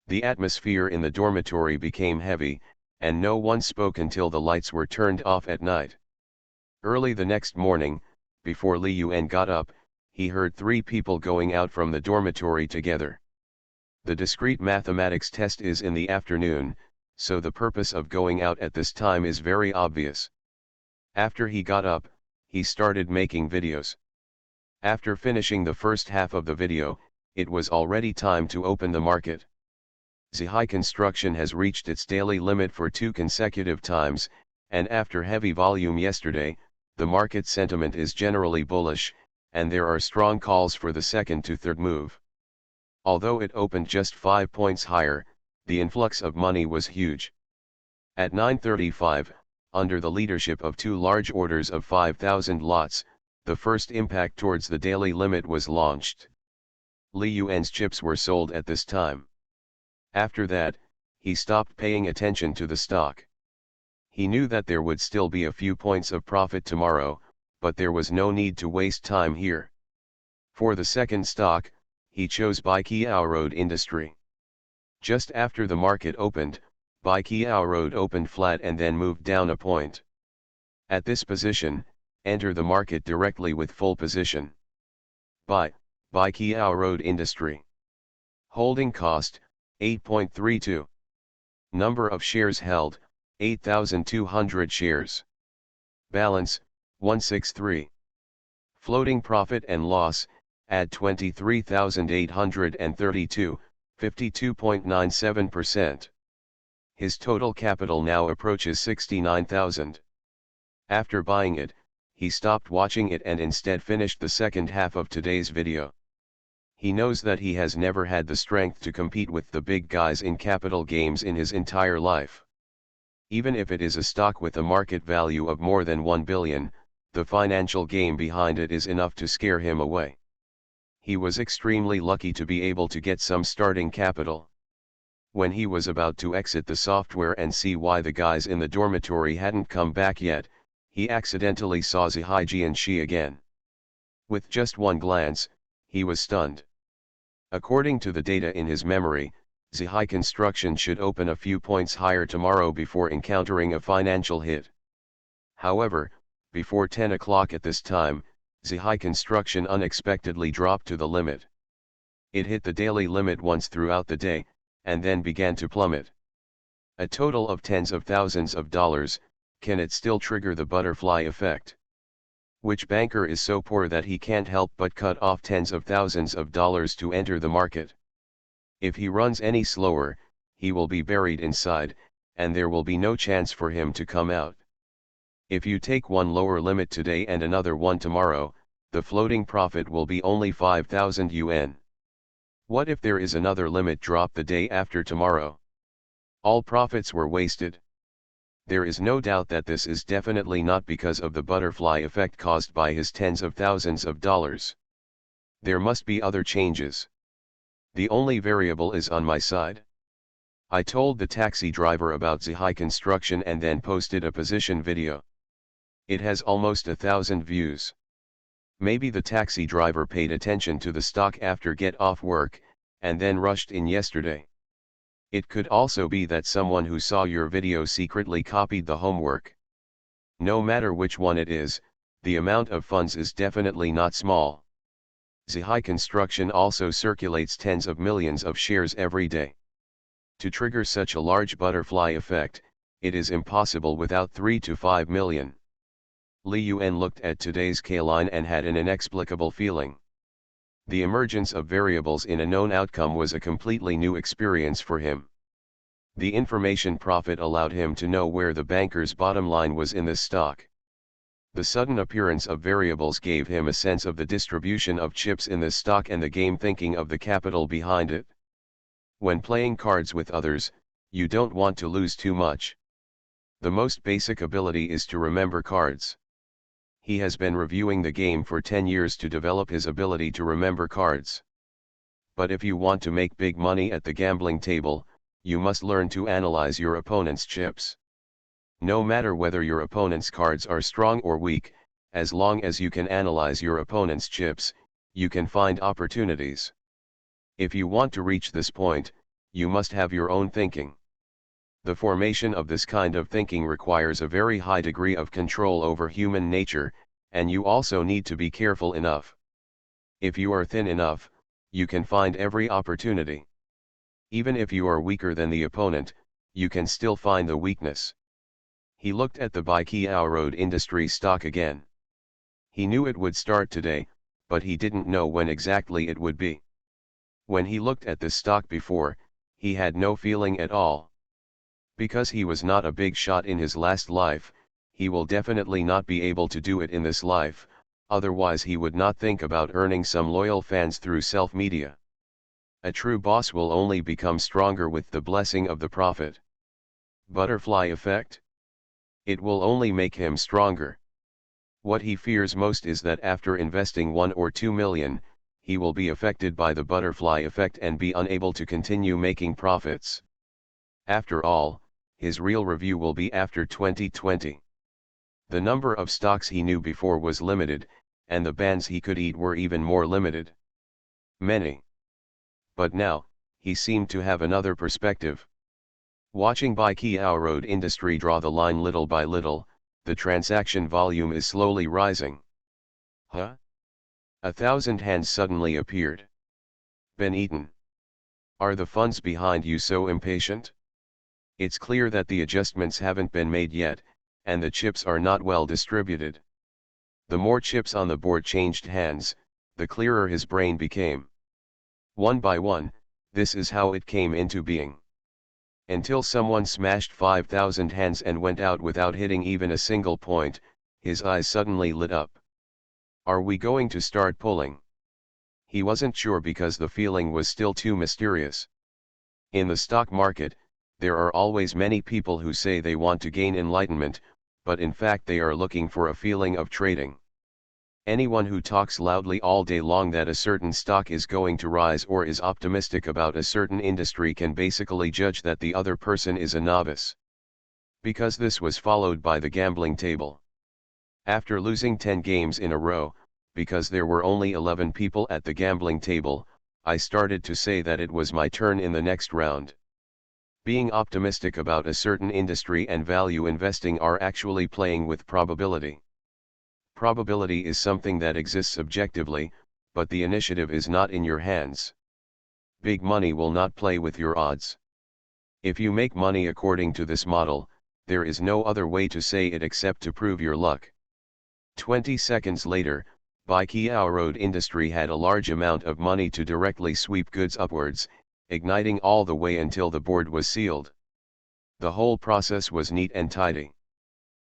The atmosphere in the dormitory became heavy, and no one spoke until the lights were turned off at night. Early the next morning, before Li Yuan got up, he heard 3 people going out from the dormitory together. The discrete mathematics test is in the afternoon, so the purpose of going out at this time is very obvious. After he got up, he started making videos. After finishing the first half of the video, it was already time to open the market. Sci-fi construction has reached its daily limit for 2 consecutive times, and after heavy volume yesterday, the market sentiment is generally bullish, and there are strong calls for the second to third move. Although it opened just 5 points higher, the influx of money was huge. At 9:35, under the leadership of 2 large orders of 5,000 lots, the first impact towards the daily limit was launched. Li Yuan's chips were sold at this time. After that, he stopped paying attention to the stock. He knew that there would still be a few points of profit tomorrow, but there was no need to waste time here. For the second stock, he chose Baiqiao Road Industry. Just after the market opened, Baiqiao Road opened flat and then moved down a point. At this position, enter the market directly with full position. Baiqiao Road Industry. Holding cost, 8.32. Number of shares held, 8,200 shares. Balance, 163. Floating profit and loss, add 23,832, 52.97%. His total capital now approaches 69,000. After buying it, he stopped watching it and instead finished the second half of today's video. He knows that he has never had the strength to compete with the big guys in capital games in his entire life. Even if it is a stock with a market value of more than 1 billion, the financial game behind it is enough to scare him away. He was extremely lucky to be able to get some starting capital. When he was about to exit the software and see why the guys in the dormitory hadn't come back yet, he accidentally saw Zihai Jianxi again. With just one glance, he was stunned. According to the data in his memory, Sci-fi Construction should open a few points higher tomorrow before encountering a financial hit. However, before 10 o'clock at this time, Sci-fi Construction unexpectedly dropped to the limit. It hit the daily limit once throughout the day, and then began to plummet. A total of tens of thousands of dollars. Can it still trigger the butterfly effect? Which banker is so poor that he can't help but cut off tens of thousands of dollars to enter the market? If he runs any slower, he will be buried inside, and there will be no chance for him to come out. If you take one lower limit today and another one tomorrow, the floating profit will be only 5,000 yuan. What if there is another limit drop the day after tomorrow? All profits were wasted. There is no doubt that this is definitely not because of the butterfly effect caused by his tens of thousands of dollars. There must be other changes. The only variable is on my side. I told the taxi driver about Sci-fi Construction and then posted a position video. It has almost 1,000 views. Maybe the taxi driver paid attention to the stock after get off work, and then rushed in yesterday. It could also be that someone who saw your video secretly copied the homework. No matter which one it is, the amount of funds is definitely not small. Sci-fi Construction also circulates tens of millions of shares every day. To trigger such a large butterfly effect, it is impossible without 3 to 5 million. Li Yuan looked at today's K-line and had an inexplicable feeling. The emergence of variables in a known outcome was a completely new experience for him. The information profit allowed him to know where the banker's bottom line was in this stock. The sudden appearance of variables gave him a sense of the distribution of chips in this stock and the game thinking of the capital behind it. When playing cards with others, you don't want to lose too much. The most basic ability is to remember cards. He has been reviewing the game for 10 years to develop his ability to remember cards. But if you want to make big money at the gambling table, you must learn to analyze your opponent's chips. No matter whether your opponent's cards are strong or weak, as long as you can analyze your opponent's chips, you can find opportunities. If you want to reach this point, you must have your own thinking. The formation of this kind of thinking requires a very high degree of control over human nature, and you also need to be careful enough. If you are thin enough, you can find every opportunity. Even if you are weaker than the opponent, you can still find the weakness. He looked at the Baiqiao Road Industry stock again. He knew it would start today, but he didn't know when exactly it would be. When he looked at this stock before, he had no feeling at all. Because he was not a big shot in his last life, he will definitely not be able to do it in this life, otherwise he would not think about earning some loyal fans through self-media. A true boss will only become stronger with the blessing of the prophet. Butterfly effect? It will only make him stronger. What he fears most is that after investing 1 or 2 million, he will be affected by the butterfly effect and be unable to continue making profits. After all, his real review will be after 2020. The number of stocks he knew before was limited, and the bands he could eat were even more limited. Many. But now, he seemed to have another perspective. Watching Baiqiao Road Industry draw the line little by little, the transaction volume is slowly rising. Huh? 1,000 hands suddenly appeared. Ben Eaton. Are the funds behind you so impatient? It's clear that the adjustments haven't been made yet, and the chips are not well distributed. The more chips on the board changed hands, the clearer his brain became. One by one, this is how it came into being. Until someone smashed 5,000 hands and went out without hitting even a single point, his eyes suddenly lit up. Are we going to start pulling? He wasn't sure because the feeling was still too mysterious. In the stock market, there are always many people who say they want to gain enlightenment, but in fact they are looking for a feeling of trading. Anyone who talks loudly all day long that a certain stock is going to rise or is optimistic about a certain industry can basically judge that the other person is a novice. Because this was followed by the gambling table. After losing 10 games in a row, because there were only 11 people at the gambling table, I started to say that it was my turn in the next round. Being optimistic about a certain industry and value investing are actually playing with probability. Probability is something that exists objectively, but the initiative is not in your hands. Big money will not play with your odds. If you make money according to this model, there is no other way to say it except to prove your luck. 20 seconds later, Baikiao Road Industry had a large amount of money to directly sweep goods upwards, igniting all the way until the board was sealed. The whole process was neat and tidy.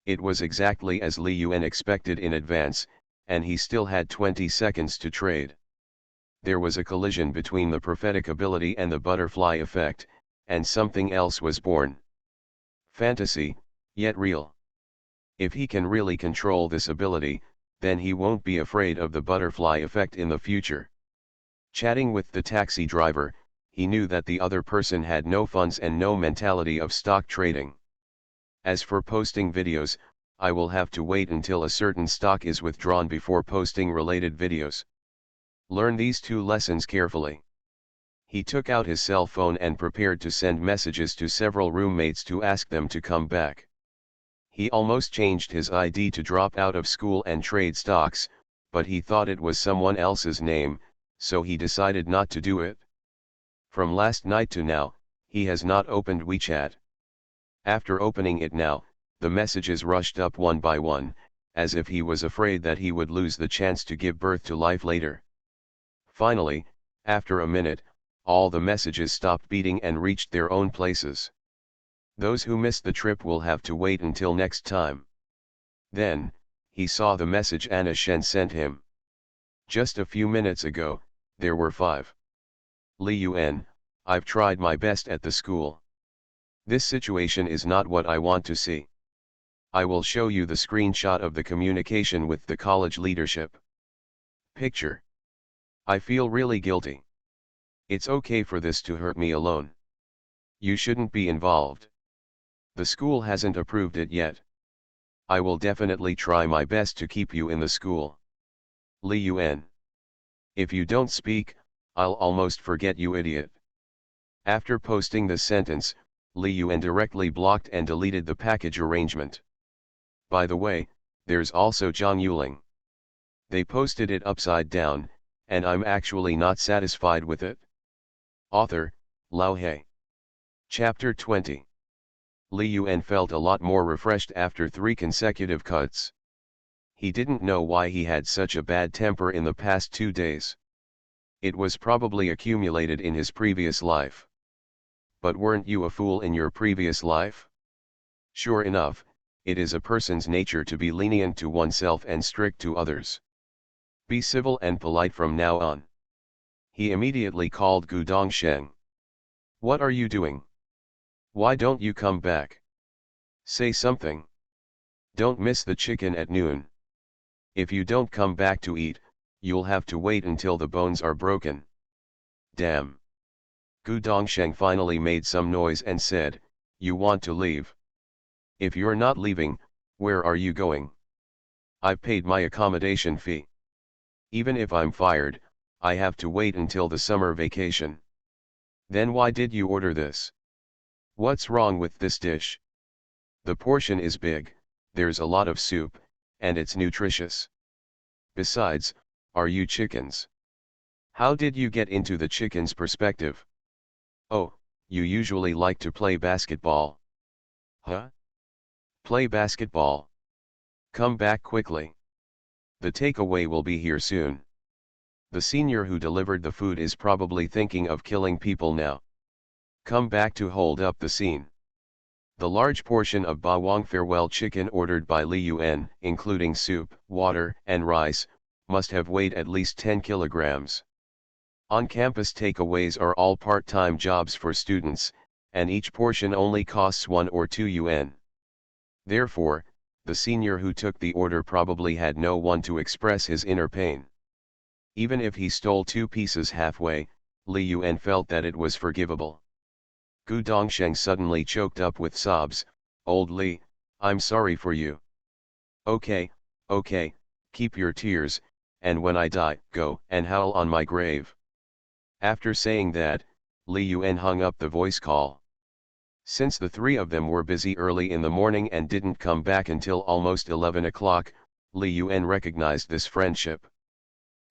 It was exactly as Li Yuan expected in advance, and he still had 20 seconds to trade. There was a collision between the prophetic ability and the butterfly effect, and something else was born. Fantasy, yet real. If he can really control this ability, then he won't be afraid of the butterfly effect in the future. Chatting with the taxi driver, he knew that the other person had no funds and no mentality of stock trading. As for posting videos, I will have to wait until a certain stock is withdrawn before posting related videos. Learn these two lessons carefully. He took out his cell phone and prepared to send messages to several roommates to ask them to come back. He almost changed his ID to drop out of school and trade stocks, but he thought it was someone else's name, so he decided not to do it. From last night to now, he has not opened WeChat. After opening it now, the messages rushed up one by one, as if he was afraid that he would lose the chance to give birth to life later. Finally, after a minute, all the messages stopped beating and reached their own places. Those who missed the trip will have to wait until next time. Then, he saw the message Anna Shen sent him. Just a few minutes ago, there were 5. Li Yuan, I've tried my best at the school. This situation is not what I want to see. I will show you the screenshot of the communication with the college leadership. Picture. I feel really guilty. It's okay for this to hurt me alone. You shouldn't be involved. The school hasn't approved it yet. I will definitely try my best to keep you in the school. Li Yuan. If you don't speak, I'll almost forget you, idiot. After posting this sentence, Li Yuan directly blocked and deleted the package arrangement. By the way, there's also Zhang Yuling. They posted it upside down, and I'm actually not satisfied with it. Author, Lao He. Chapter 20. Li Yuan felt a lot more refreshed after 3 consecutive cuts. He didn't know why he had such a bad temper in the past 2 days. It was probably accumulated in his previous life. But weren't you a fool in your previous life? Sure enough, it is a person's nature to be lenient to oneself and strict to others. Be civil and polite from now on. He immediately called Gu Dongsheng. What are you doing? Why don't you come back? Say something. Don't miss the chicken at noon. If you don't come back to eat, you'll have to wait until the bones are broken. Damn. Gu Dongsheng finally made some noise and said, You want to leave? If you're not leaving, where are you going? I've paid my accommodation fee. Even if I'm fired, I have to wait until the summer vacation. Then why did you order this? What's wrong with this dish? The portion is big, there's a lot of soup, and it's nutritious. Besides, are you chickens? How did you get into the chicken's perspective? Oh, you usually like to play basketball. Huh? Play basketball. Come back quickly. The takeaway will be here soon. The senior who delivered the food is probably thinking of killing people now. Come back to hold up the scene. The large portion of bawang farewell chicken ordered by Li Yuan, including soup, water, and rice, must have weighed at least 10 kilograms. On-campus takeaways are all part-time jobs for students, and each portion only costs 1 or 2 yuan. Therefore, the senior who took the order probably had no one to express his inner pain. Even if he stole 2 pieces halfway, Li Yuan felt that it was forgivable. Gu Dongsheng suddenly choked up with sobs. Old Li, I'm sorry for you. Okay, keep your tears, and when I die, go and howl on my grave. After saying that, Li Yuan hung up the voice call. Since the three of them were busy early in the morning and didn't come back until almost 11 o'clock, Li Yuan recognized this friendship.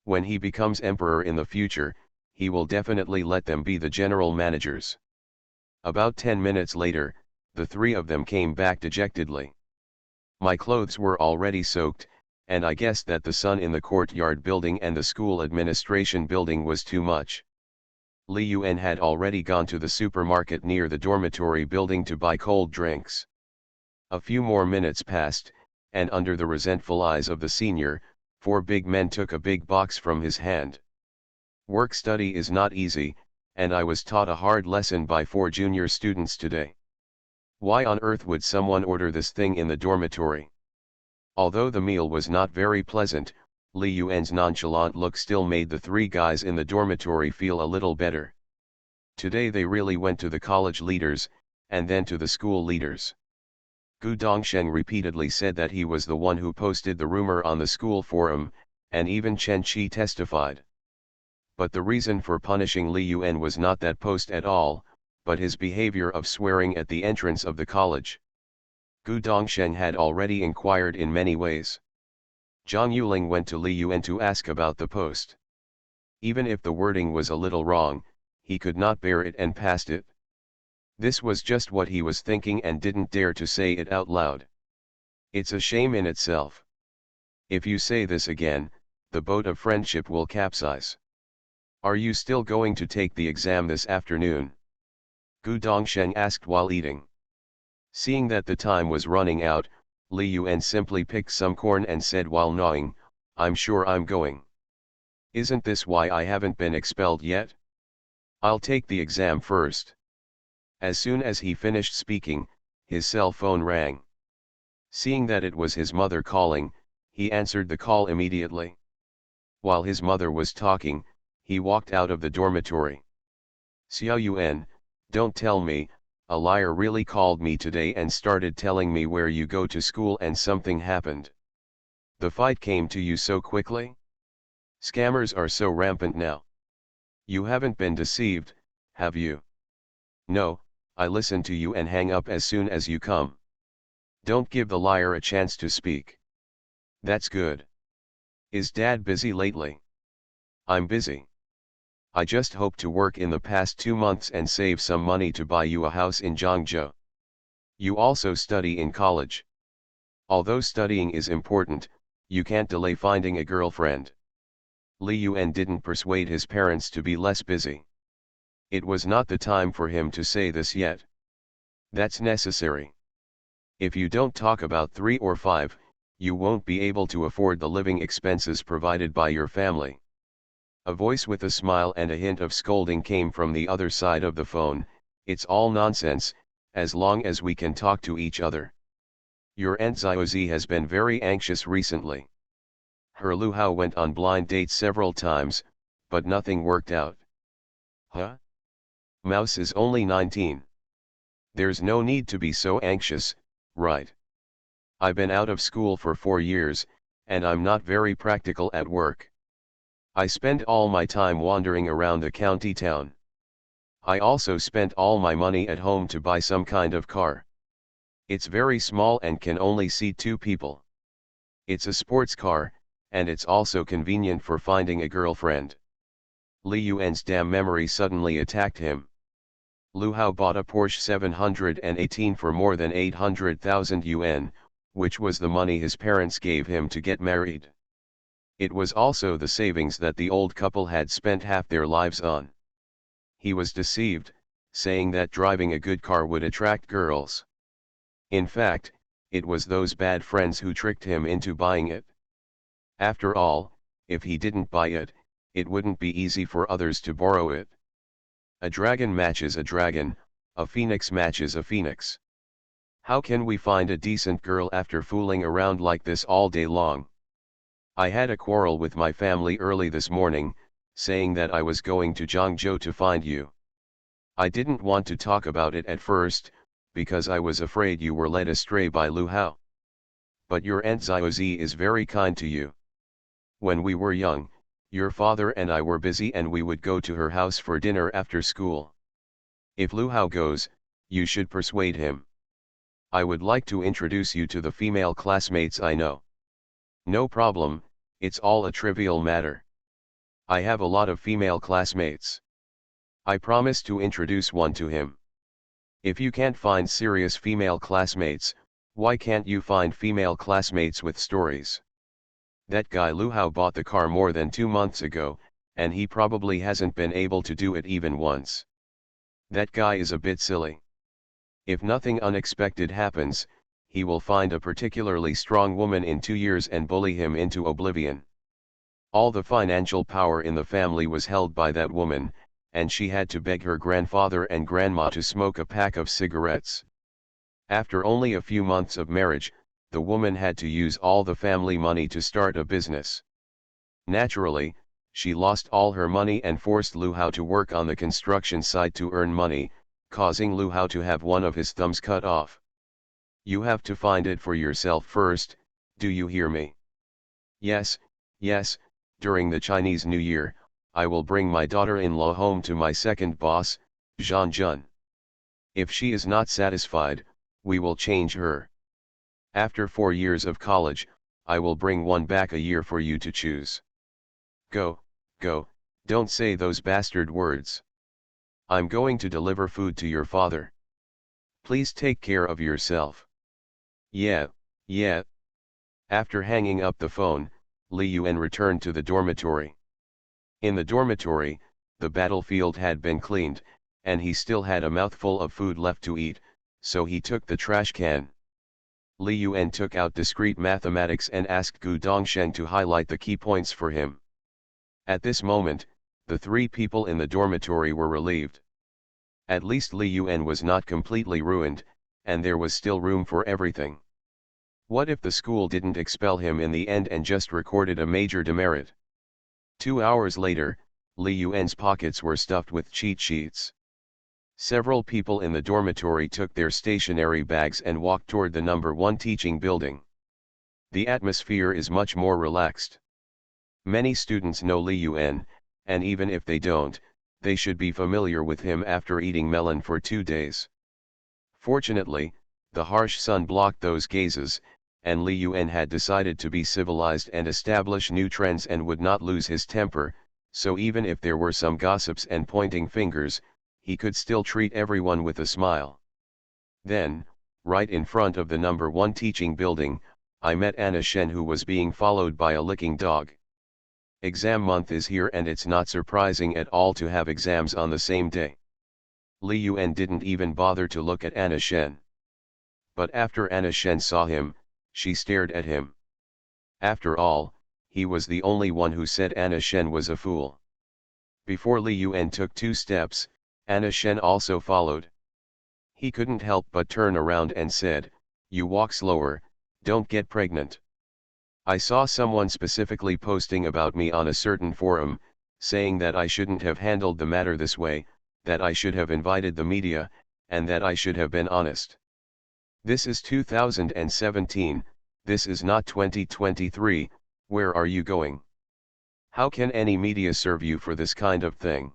When he becomes emperor in the future, he will definitely let them be the general managers. About 10 minutes later, the three of them came back dejectedly. My clothes were already soaked, and I guessed that the sun in the courtyard building and the school administration building was too much. Li Yuan had already gone to the supermarket near the dormitory building to buy cold drinks. A few more minutes passed, and under the resentful eyes of the senior, four big men took a big box from his hand. Work study is not easy, and I was taught a hard lesson by four junior students today. Why on earth would someone order this thing in the dormitory? Although the meal was not very pleasant, Li Yuan's nonchalant look still made the three guys in the dormitory feel a little better. Today they really went to the college leaders, and then to the school leaders. Gu Dongsheng repeatedly said that he was the one who posted the rumor on the school forum, and even Chen Qi testified. But the reason for punishing Li Yuan was not that post at all, but his behavior of swearing at the entrance of the college. Gu Dongsheng had already inquired in many ways. Zhang Yuling went to Li Yuan to ask about the post. Even if the wording was a little wrong, he could not bear it and passed it. This was just what he was thinking and didn't dare to say it out loud. It's a shame in itself. If you say this again, the boat of friendship will capsize. Are you still going to take the exam this afternoon? Gu Dongsheng asked while eating. Seeing that the time was running out, Li Yuan simply picked some corn and said while gnawing, "I'm sure I'm going. Isn't this why I haven't been expelled yet? I'll take the exam first." As soon as he finished speaking, his cell phone rang. Seeing that it was his mother calling, he answered the call immediately. While his mother was talking, he walked out of the dormitory. "Xiao Yuan, don't tell me, a liar really called me today and started telling me where you go to school and something happened. The fight came to you so quickly? Scammers are so rampant now. You haven't been deceived, have you?" "No, I listen to you and hang up as soon as you come. Don't give the liar a chance to speak." "That's good. Is Dad busy lately?" "I'm busy. I just hope to work in the past 2 months and save some money to buy you a house in Zhangzhou. You also study in college. Although studying is important, you can't delay finding a girlfriend." Li Yuan didn't persuade his parents to be less busy. It was not the time for him to say this yet. That's necessary. If you don't talk about 3 or 5, you won't be able to afford the living expenses provided by your family. A voice with a smile and a hint of scolding came from the other side of the phone. "It's all nonsense, as long as we can talk to each other. Your Aunt Xiaozi has been very anxious recently. Her Lu Hao went on blind dates several times, but nothing worked out." "Huh? Mouse is only 19. There's no need to be so anxious, right? I've been out of school for 4 years, and I'm not very practical at work. I spend all my time wandering around the county town. I also spent all my money at home to buy some kind of car. It's very small and can only seat 2 people. It's a sports car, and it's also convenient for finding a girlfriend." Li Yuan's damn memory suddenly attacked him. Lu Hao bought a Porsche 718 for more than 800,000 yuan, which was the money his parents gave him to get married. It was also the savings that the old couple had spent half their lives on. He was deceived, saying that driving a good car would attract girls. In fact, it was those bad friends who tricked him into buying it. After all, if he didn't buy it, it wouldn't be easy for others to borrow it. A dragon matches a dragon, a phoenix matches a phoenix. How can we find a decent girl after fooling around like this all day long? I had a quarrel with my family early this morning, saying that I was going to Zhangzhou to find you. I didn't want to talk about it at first, because I was afraid you were led astray by Lu Hao. But your Aunt Xiaozi is very kind to you. When we were young, Your father and I were busy and we would go to her house for dinner after school. If Lu Hao goes, you should persuade him. I would like to introduce you to the female classmates I know. No problem, it's all a trivial matter. I have a lot of female classmates. I promise to introduce one to him. If you can't find serious female classmates, why can't you find female classmates with stories? That guy Lu Hao bought the car more than 2 months ago, and he probably hasn't been able to do it even once. That guy is a bit silly. If nothing unexpected happens, he will find a particularly strong woman in 2 years and bully him into oblivion. All the financial power in the family was held by that woman, and she had to beg her grandfather and grandma to smoke a pack of cigarettes. After only a few months of marriage, the woman had to use all the family money to start a business. Naturally, she lost all her money and forced Lu Hao to work on the construction site to earn money, causing Lu Hao to have one of his thumbs cut off. You have to find it for yourself first, do you hear me? Yes, yes, during the Chinese New Year, I will bring my daughter-in-law home to my second boss, Zhang Jun. If she is not satisfied, we will change her. After 4 years of college, I will bring one back a year for you to choose. Go, go, don't say those bastard words. I'm going to deliver food to your father. Please take care of yourself. Yeah, yeah. After hanging up the phone, Li Yuan returned to the dormitory. In the dormitory, the battlefield had been cleaned, and he still had a mouthful of food left to eat, so he took the trash can. Li Yuan took out discrete mathematics and asked Gu Dongsheng to highlight the key points for him. At this moment, the 3 people in the dormitory were relieved. At least Li Yuan was not completely ruined, and there was still room for everything. What if the school didn't expel him in the end and just recorded a major demerit? 2 hours later, Li Yuan's pockets were stuffed with cheat sheets. Several people in the dormitory took their stationery bags and walked toward the number 1 teaching building. The atmosphere is much more relaxed. Many students know Li Yuan, and even if they don't, they should be familiar with him after eating melon for 2 days. Fortunately, the harsh sun blocked those gazes, and Li Yuan had decided to be civilized and establish new trends and would not lose his temper, so even if there were some gossips and pointing fingers, he could still treat everyone with a smile. Then, right in front of the number 1 teaching building, I met Anna Shen, who was being followed by a licking dog. Exam month is here and it's not surprising at all to have exams on the same day. Li Yuan didn't even bother to look at Anna Shen. But after Anna Shen saw him, she stared at him. After all, he was the only one who said Anna Shen was a fool. Before Li Yuan took 2 steps, Anna Shen also followed. He couldn't help but turn around and said, "You walk slower, don't get pregnant." I saw someone specifically posting about me on a certain forum, saying that I shouldn't have handled the matter this way, that I should have invited the media, and that I should have been honest. This is 2017, this is not 2023, where are you going? How can any media serve you for this kind of thing?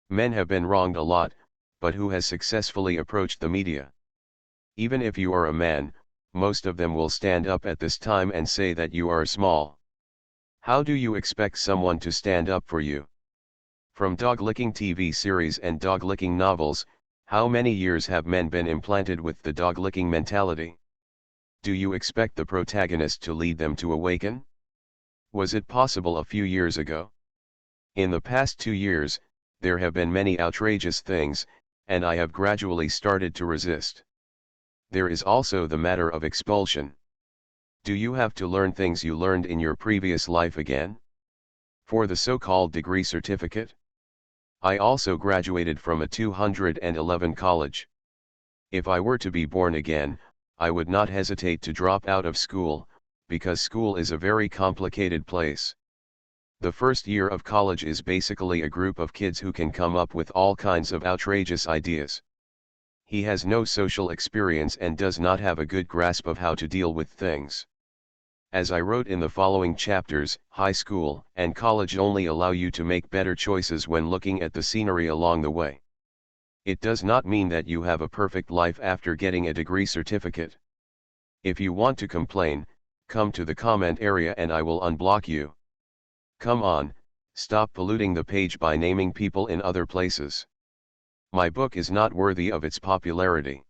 Men have been wronged a lot, but who has successfully approached the media? Even if you are a man, most of them will stand up at this time and say that you are small. How do you expect someone to stand up for you? From dog-licking TV series and dog-licking novels, how many years have men been implanted with the dog-licking mentality? Do you expect the protagonist to lead them to awaken? Was it possible a few years ago? In the past 2 years, there have been many outrageous things, and I have gradually started to resist. There is also the matter of expulsion. Do you have to learn things you learned in your previous life again? For the so-called degree certificate? I also graduated from a 211 college. If I were to be born again, I would not hesitate to drop out of school, because school is a very complicated place. The first year of college is basically a group of kids who can come up with all kinds of outrageous ideas. He has no social experience and does not have a good grasp of how to deal with things. As I wrote in the following chapters, high school and college only allow you to make better choices when looking at the scenery along the way. It does not mean that you have a perfect life after getting a degree certificate. If you want to complain, come to the comment area and I will unblock you. Come on, stop polluting the page by naming people in other places. My book is not worthy of its popularity.